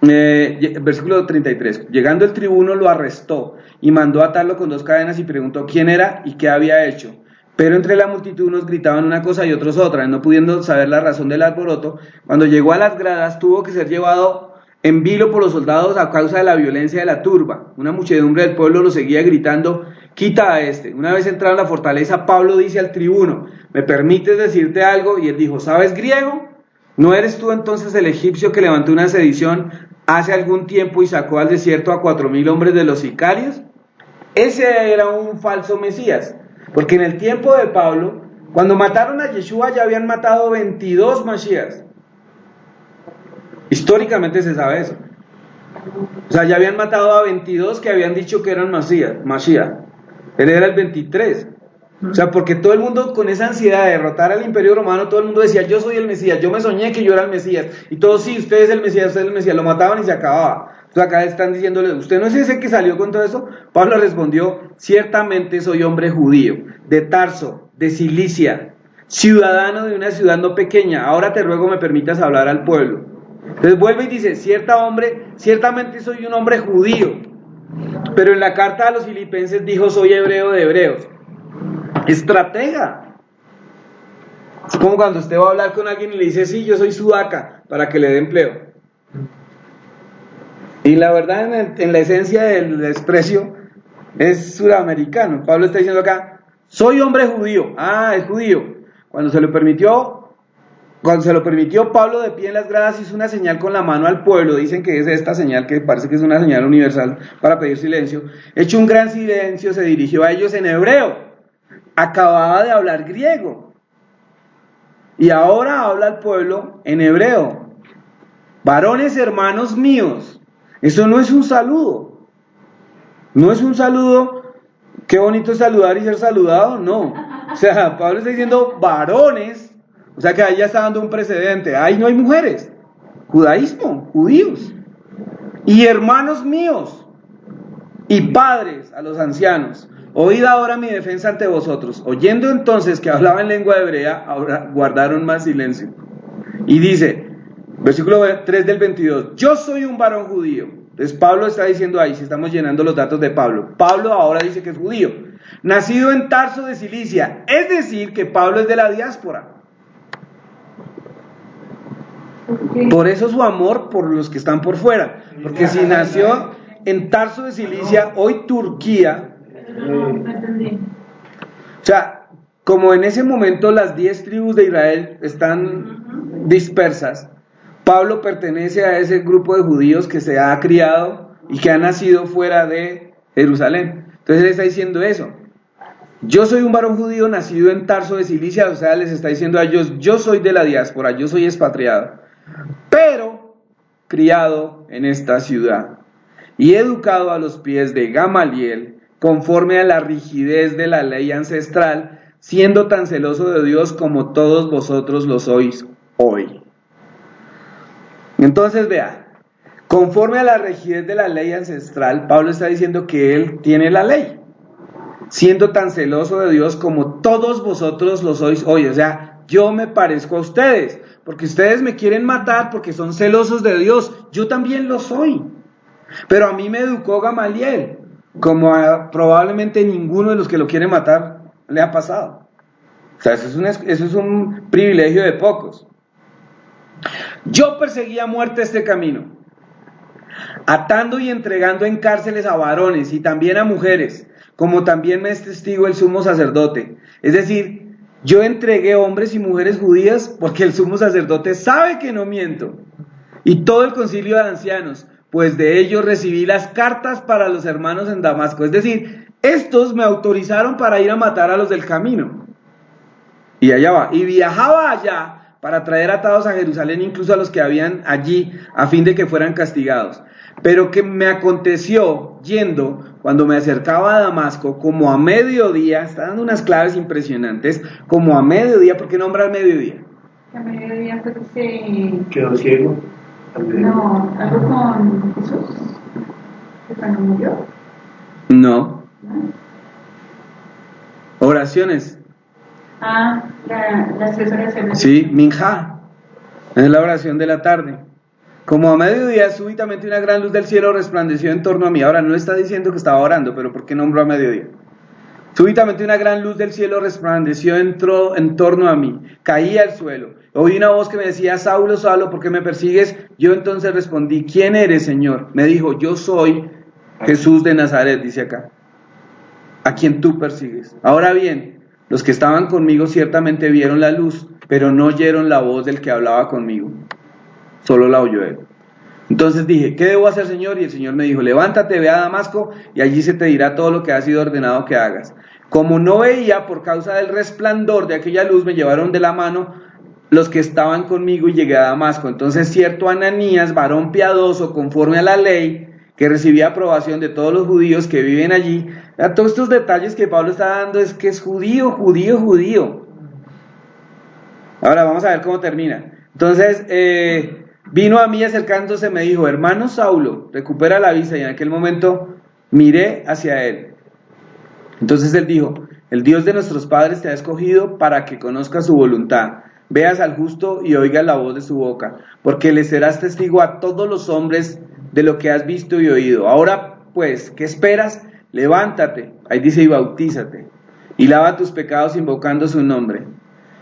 versículo 33, llegando el tribuno lo arrestó y mandó atarlo con 2 cadenas y preguntó quién era y qué había hecho. Pero entre la multitud unos gritaban una cosa y otros otra, no pudiendo saber la razón del alboroto. Cuando llegó a las gradas tuvo que ser llevado en vilo por los soldados a causa de la violencia de la turba. Una muchedumbre del pueblo lo seguía gritando, quita a este. Una vez entrado en la fortaleza, Pablo dice al tribuno, ¿me permites decirte algo? Y él dijo, ¿sabes griego? ¿No eres tú entonces el egipcio que levantó una sedición hace algún tiempo y sacó al desierto a 4,000 hombres de los sicarios? Ese era un falso Mesías, porque en el tiempo de Pablo, cuando mataron a Yeshua ya habían matado 22 Mashiachs. Históricamente se sabe eso. O sea, ya habían matado a 22 que habían dicho que eran Mashiach. Él era el 23. O sea, porque todo el mundo con esa ansiedad de derrotar al imperio romano, todo el mundo decía, yo soy el Mesías, yo me soñé que yo era el Mesías. Y todos, sí, usted es el Mesías, lo mataban y se acababa. Entonces acá están diciéndole, ¿usted no es ese que salió con todo eso? Pablo respondió, ciertamente soy hombre judío, de Tarso, de Cilicia, ciudadano de una ciudad no pequeña. Ahora te ruego me permitas hablar al pueblo. Entonces vuelve y dice, ciertamente soy un hombre judío, pero en la carta a los filipenses dijo, soy hebreo de hebreos. Estratega. Es como cuando usted va a hablar con alguien y le dice, sí, yo soy sudaca, para que le dé empleo. Y la verdad, en la esencia del desprecio, es suramericano. Pablo está diciendo acá, soy hombre judío. Ah, es judío. Cuando se lo permitió Pablo de pie en las gradas hizo una señal con la mano al pueblo. Dicen que es esta señal, que parece que es una señal universal para pedir silencio. Hecho un gran silencio, se dirigió a ellos en hebreo. Acababa de hablar griego y ahora habla al pueblo en hebreo. Varones hermanos míos, eso no es un saludo, no es un saludo, qué bonito es saludar y ser saludado, no. O sea, Pablo está diciendo varones, o sea que ahí ya está dando un precedente, ahí no hay mujeres, judaísmo, judíos, y hermanos míos, y padres a los ancianos. Oíd ahora mi defensa ante vosotros. Oyendo entonces que hablaba en lengua hebrea, ahora guardaron más silencio. Y dice, versículo 3 del 22, yo soy un varón judío. Entonces Pablo está diciendo ahí, si estamos llenando los datos de Pablo. Pablo ahora dice que es judío. Nacido en Tarso de Cilicia. Es decir, que Pablo es de la diáspora. Por eso su amor por los que están por fuera. Porque si nació en Tarso de Cilicia, hoy Turquía, o sea, como en ese momento las 10 tribus de Israel están dispersas, Pablo pertenece a ese grupo de judíos que se ha criado y que ha nacido fuera de Jerusalén. Entonces él está diciendo eso. Yo soy un varón judío nacido en Tarso de Cilicia, o sea, les está diciendo a ellos, yo soy de la diáspora, yo soy expatriado, pero criado en esta ciudad y educado a los pies de Gamaliel, conforme a la rigidez de la ley ancestral, siendo tan celoso de Dios como todos vosotros lo sois hoy. Entonces vea, conforme a la rigidez de la ley ancestral, Pablo está diciendo que él tiene la ley. siendo tan celoso de Dios como todos vosotros lo sois hoy. O sea, yo me parezco a ustedes, porque ustedes me quieren matar porque son celosos de Dios. Yo también lo soy. Pero a mí me educó Gamaliel, como a probablemente ninguno de los que lo quieren matar le ha pasado. O sea, eso es un privilegio de pocos. Yo perseguí a muerte este camino, atando y entregando en cárceles a varones y también a mujeres, como también me es testigo el sumo sacerdote. Es decir, yo entregué hombres y mujeres judías porque el sumo sacerdote sabe que no miento, y todo el concilio de ancianos, pues de ellos recibí las cartas para los hermanos en Damasco. Es decir, estos me autorizaron para ir a matar a los del camino. Y allá va, y viajaba allá para traer atados a Jerusalén, incluso a los que habían allí, a fin de que fueran castigados. Pero que me aconteció yendo, cuando me acercaba a Damasco, como a mediodía, está dando unas claves impresionantes, como a mediodía. ¿Por qué nombra al mediodía? A mediodía fue que se... Quedó ciego. No, algo con Jesús, que cuando murió. No. Oraciones. Las 3 oraciones. Sí, Minjá, es la oración de la tarde. Como a mediodía, súbitamente una gran luz del cielo resplandeció en torno a mí. Ahora no está diciendo que estaba orando, pero ¿por qué nombró a mediodía? Súbitamente una gran luz del cielo resplandeció en torno a mí. Caí al suelo. Oí una voz que me decía: Saulo, Saulo, ¿por qué me persigues? Yo entonces respondí: ¿quién eres, Señor? Me dijo: yo soy Jesús de Nazaret, dice acá, a quien tú persigues. Ahora bien, los que estaban conmigo ciertamente vieron la luz, pero no oyeron la voz del que hablaba conmigo. Solo la oyó él. Entonces dije: ¿qué debo hacer, Señor? Y el Señor me dijo: levántate, ve a Damasco, y allí se te dirá todo lo que ha sido ordenado que hagas. Como no veía por causa del resplandor de aquella luz, me llevaron de la mano los que estaban conmigo y llegué a Damasco. Entonces cierto Ananías, varón piadoso, conforme a la ley, que recibía aprobación de todos los judíos que viven allí. A todos estos detalles que Pablo está dando es que es judío. Ahora vamos a ver cómo termina. Entonces vino a mí acercándose, me dijo: hermano Saulo, recupera la vista. Y en aquel momento miré hacia él. Entonces él dijo: el Dios de nuestros padres te ha escogido para que conozcas su voluntad, veas al justo y oigas la voz de su boca, porque le serás testigo a todos los hombres de lo que has visto y oído. Ahora pues, ¿qué esperas? Levántate, ahí dice, y bautízate, y lava tus pecados invocando su nombre.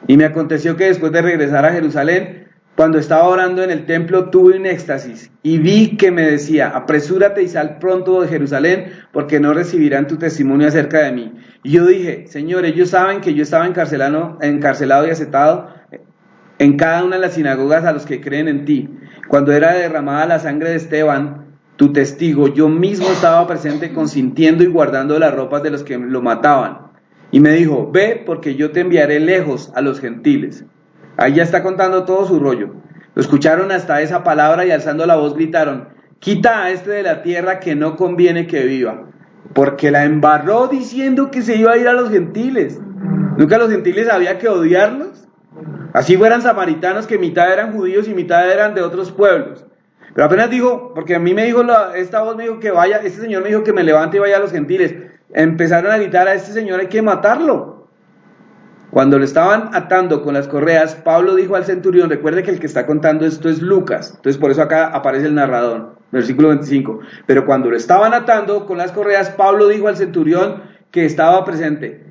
Y me aconteció que después de regresar a Jerusalén, cuando estaba orando en el templo, tuve un éxtasis, y vi que me decía: apresúrate y sal pronto de Jerusalén, porque no recibirán tu testimonio acerca de mí. Y yo dije: Señor, ellos saben que yo estaba encarcelado y acetado en cada una de las sinagogas a los que creen en ti. Cuando era derramada la sangre de Esteban, tu testigo, yo mismo estaba presente, consintiendo y guardando las ropas de los que lo mataban. Y me dijo: ve, porque yo te enviaré lejos a los gentiles. Ahí ya está contando todo su rollo. Lo escucharon hasta esa palabra y alzando la voz gritaron: quita a este de la tierra, que no conviene que viva. Porque la embarró diciendo que se iba a ir a los gentiles. ¿Nunca los gentiles había que odiarlos? Así fueran samaritanos, que mitad eran judíos y mitad eran de otros pueblos. Pero apenas dijo, porque a mí me dijo, esta voz me dijo que vaya, este señor me dijo que me levante y vaya a los gentiles. Empezaron a gritar: a este señor hay que matarlo. Cuando lo estaban atando con las correas, Pablo dijo al centurión, recuerde que el que está contando esto es Lucas, entonces por eso acá aparece el narrador, versículo 25, pero cuando lo estaban atando con las correas, Pablo dijo al centurión que estaba presente: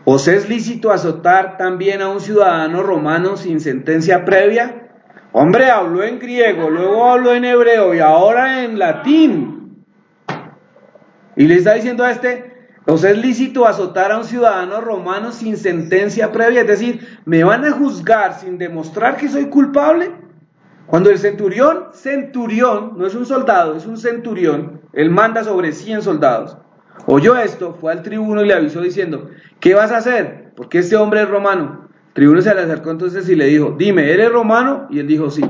¿os es lícito azotar también a un ciudadano romano sin sentencia previa? Hombre, habló en griego, luego habló en hebreo y ahora en latín. Y le está diciendo a este: ¿os es lícito azotar a un ciudadano romano sin sentencia previa? Es decir, ¿me van a juzgar sin demostrar que soy culpable? Cuando el centurión, no es un soldado, es un centurión, él manda sobre 100 soldados, oyó esto, fue al tribuno y le avisó diciendo: ¿qué vas a hacer? Porque este hombre es romano. El tribuno se le acercó entonces y le dijo: dime, ¿eres romano? Y él dijo: sí.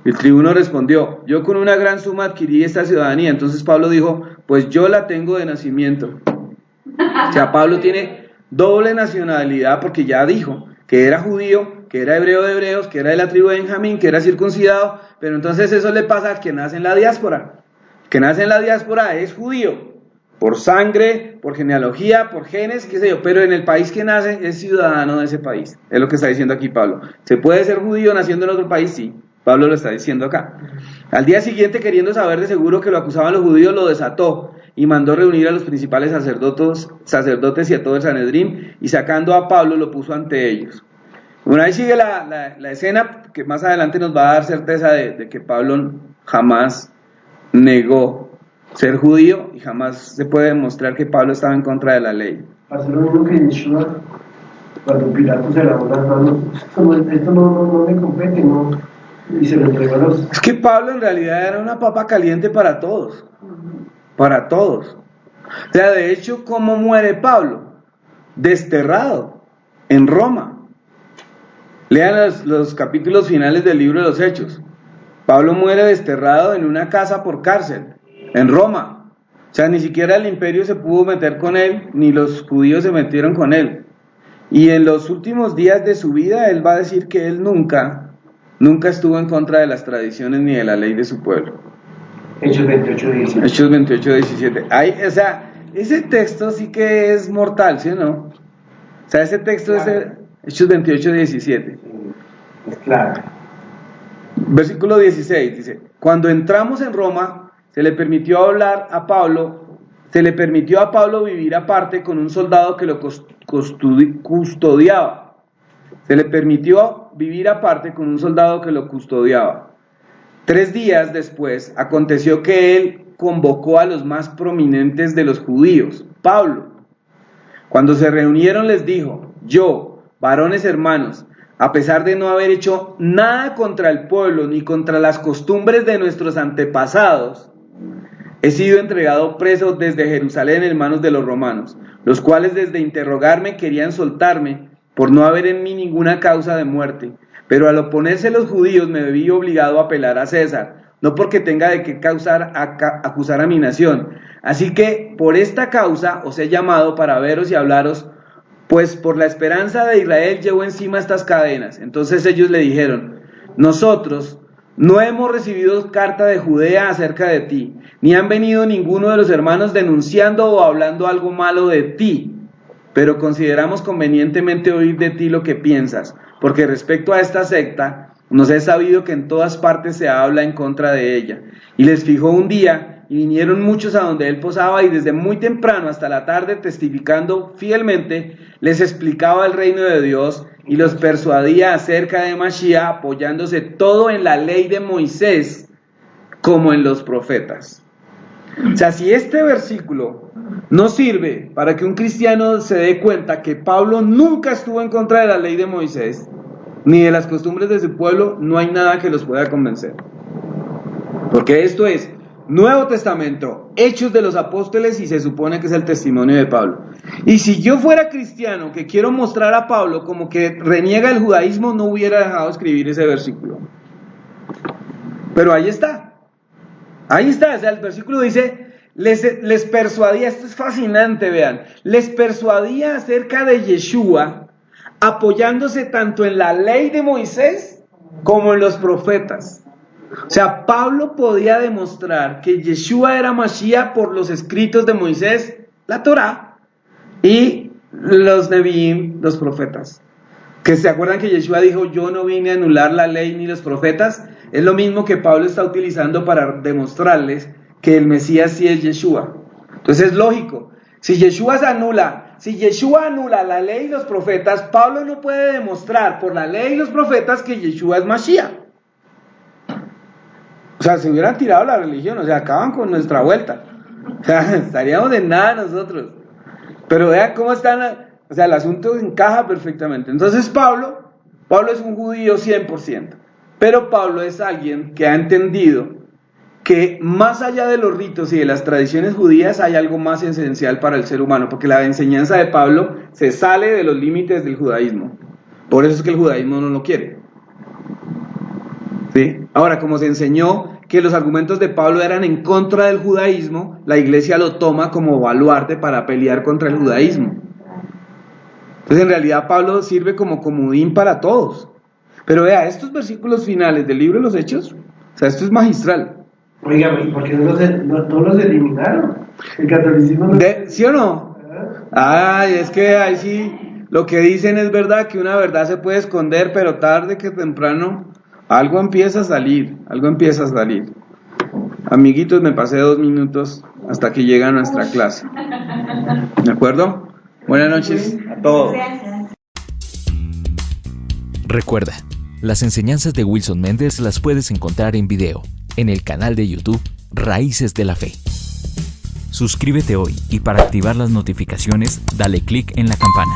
El tribuno respondió: yo con una gran suma adquirí esta ciudadanía. Entonces Pablo dijo: pues yo la tengo de nacimiento. O sea, Pablo tiene doble nacionalidad, porque ya dijo que era judío, que era hebreo de hebreos, que era de la tribu de Benjamín, que era circuncidado, pero entonces eso le pasa al que nace en la diáspora. El que nace en la diáspora es judío, por sangre, por genealogía, por genes, qué sé yo, pero en el país que nace es ciudadano de ese país. Es lo que está diciendo aquí Pablo. ¿Se puede ser judío naciendo en otro país? Sí. Pablo lo está diciendo acá. Al día siguiente, queriendo saber de seguro que lo acusaban los judíos, lo desató y mandó reunir a los principales sacerdotes y a todo el Sanedrín, y sacando a Pablo lo puso ante ellos. Bueno, ahí sigue la escena que más adelante nos va a dar certeza de que Pablo jamás negó ser judío y jamás se puede demostrar que Pablo estaba en contra de la ley. Hace lo mismo que Yeshua, cuando Pilato se lavó las manos, esto no me compete, no, y se lo entregó a los... Es que Pablo en realidad era una papa caliente para todos, para todos. O sea, de hecho, ¿cómo muere Pablo? Desterrado en Roma. Lean los capítulos finales del libro de los Hechos. Pablo muere desterrado en una casa por cárcel, en Roma. O sea, ni siquiera el imperio se pudo meter con él, ni los judíos se metieron con él. Y en los últimos días de su vida, él va a decir que él nunca estuvo en contra de las tradiciones ni de la ley de su pueblo. Hechos 28:17. Hechos 28:17. O sea, ese texto sí que es mortal, ¿sí o no? O sea, ese texto es Hechos 28:17. Es claro. Versículo 16 dice: cuando entramos en Roma, se le permitió a Pablo vivir aparte con un soldado que lo custodiaba. Se le permitió vivir aparte con un soldado que lo custodiaba. 3 días después, aconteció que él convocó a los más prominentes de los judíos, Pablo. Cuando se reunieron les dijo: yo, varones hermanos, a pesar de no haber hecho nada contra el pueblo ni contra las costumbres de nuestros antepasados, he sido entregado preso desde Jerusalén en manos de los romanos, los cuales desde interrogarme querían soltarme por no haber en mí ninguna causa de muerte. Pero al oponerse los judíos me vi obligado a apelar a César, no porque tenga de qué acusar a mi nación. Así que por esta causa os he llamado para veros y hablaros, pues por la esperanza de Israel llevo encima estas cadenas. Entonces ellos le dijeron: nosotros no hemos recibido carta de Judea acerca de ti, ni han venido ninguno de los hermanos denunciando o hablando algo malo de ti, pero consideramos convenientemente oír de ti lo que piensas, porque respecto a esta secta, nos es sabido que en todas partes se habla en contra de ella. Y les fijó un día, y vinieron muchos a donde él posaba, y desde muy temprano hasta la tarde, testificando fielmente, les explicaba el reino de Dios, y los persuadía acerca de Mashiach, apoyándose todo en la ley de Moisés, como en los profetas. O sea, si este versículo no sirve para que un cristiano se dé cuenta que Pablo nunca estuvo en contra de la ley de Moisés, ni de las costumbres de su pueblo, no hay nada que los pueda convencer. Porque esto es Nuevo Testamento, Hechos de los Apóstoles, y se supone que es el testimonio de Pablo. Y si yo fuera cristiano que quiero mostrar a Pablo como que reniega el judaísmo, no hubiera dejado escribir ese versículo. Pero ahí está. Ahí está. O sea, el versículo dice: les persuadía. Esto es fascinante, vean. Les persuadía acerca de Yeshua, apoyándose tanto en la ley de Moisés como en los profetas. O sea, Pablo podía demostrar que Yeshua era Mashiach por los escritos de Moisés, la Torá, y los Neviim, los profetas. Que se acuerdan que Yeshua dijo: yo no vine a anular la ley ni los profetas. Es lo mismo que Pablo está utilizando para demostrarles que el Mesías sí es Yeshua. Entonces es lógico. Si Yeshua anula la ley y los profetas, Pablo no puede demostrar por la ley y los profetas que Yeshua es Mashiach. O sea, se hubieran tirado la religión, o sea, acaban con nuestra vuelta. O sea, estaríamos de nada nosotros. Pero vean cómo están, o sea, el asunto encaja perfectamente. Entonces Pablo es un judío 100%. Pero Pablo es alguien que ha entendido que más allá de los ritos y de las tradiciones judías hay algo más esencial para el ser humano, porque la enseñanza de Pablo se sale de los límites del judaísmo. Por eso es que el judaísmo no lo quiere. ¿Sí? Ahora, como se enseñó que los argumentos de Pablo eran en contra del judaísmo, la iglesia lo toma como baluarte para pelear contra el judaísmo. Entonces, en realidad, Pablo sirve como comodín para todos. Pero vea, estos versículos finales del libro de los Hechos, o sea, esto es magistral. Oiga, ¿y por qué no los eliminaron? El catolicismo no... ¿Sí o no? Ay, es que ahí sí, lo que dicen es verdad, que una verdad se puede esconder, pero tarde que temprano algo empieza a salir, Amiguitos, me pasé 2 minutos hasta que llega nuestra clase. ¿De acuerdo? Buenas noches a todos. Recuerda, las enseñanzas de Wilson Méndez las puedes encontrar en video, en el canal de YouTube Raíces de la Fe. Suscríbete hoy y para activar las notificaciones, dale clic en la campana.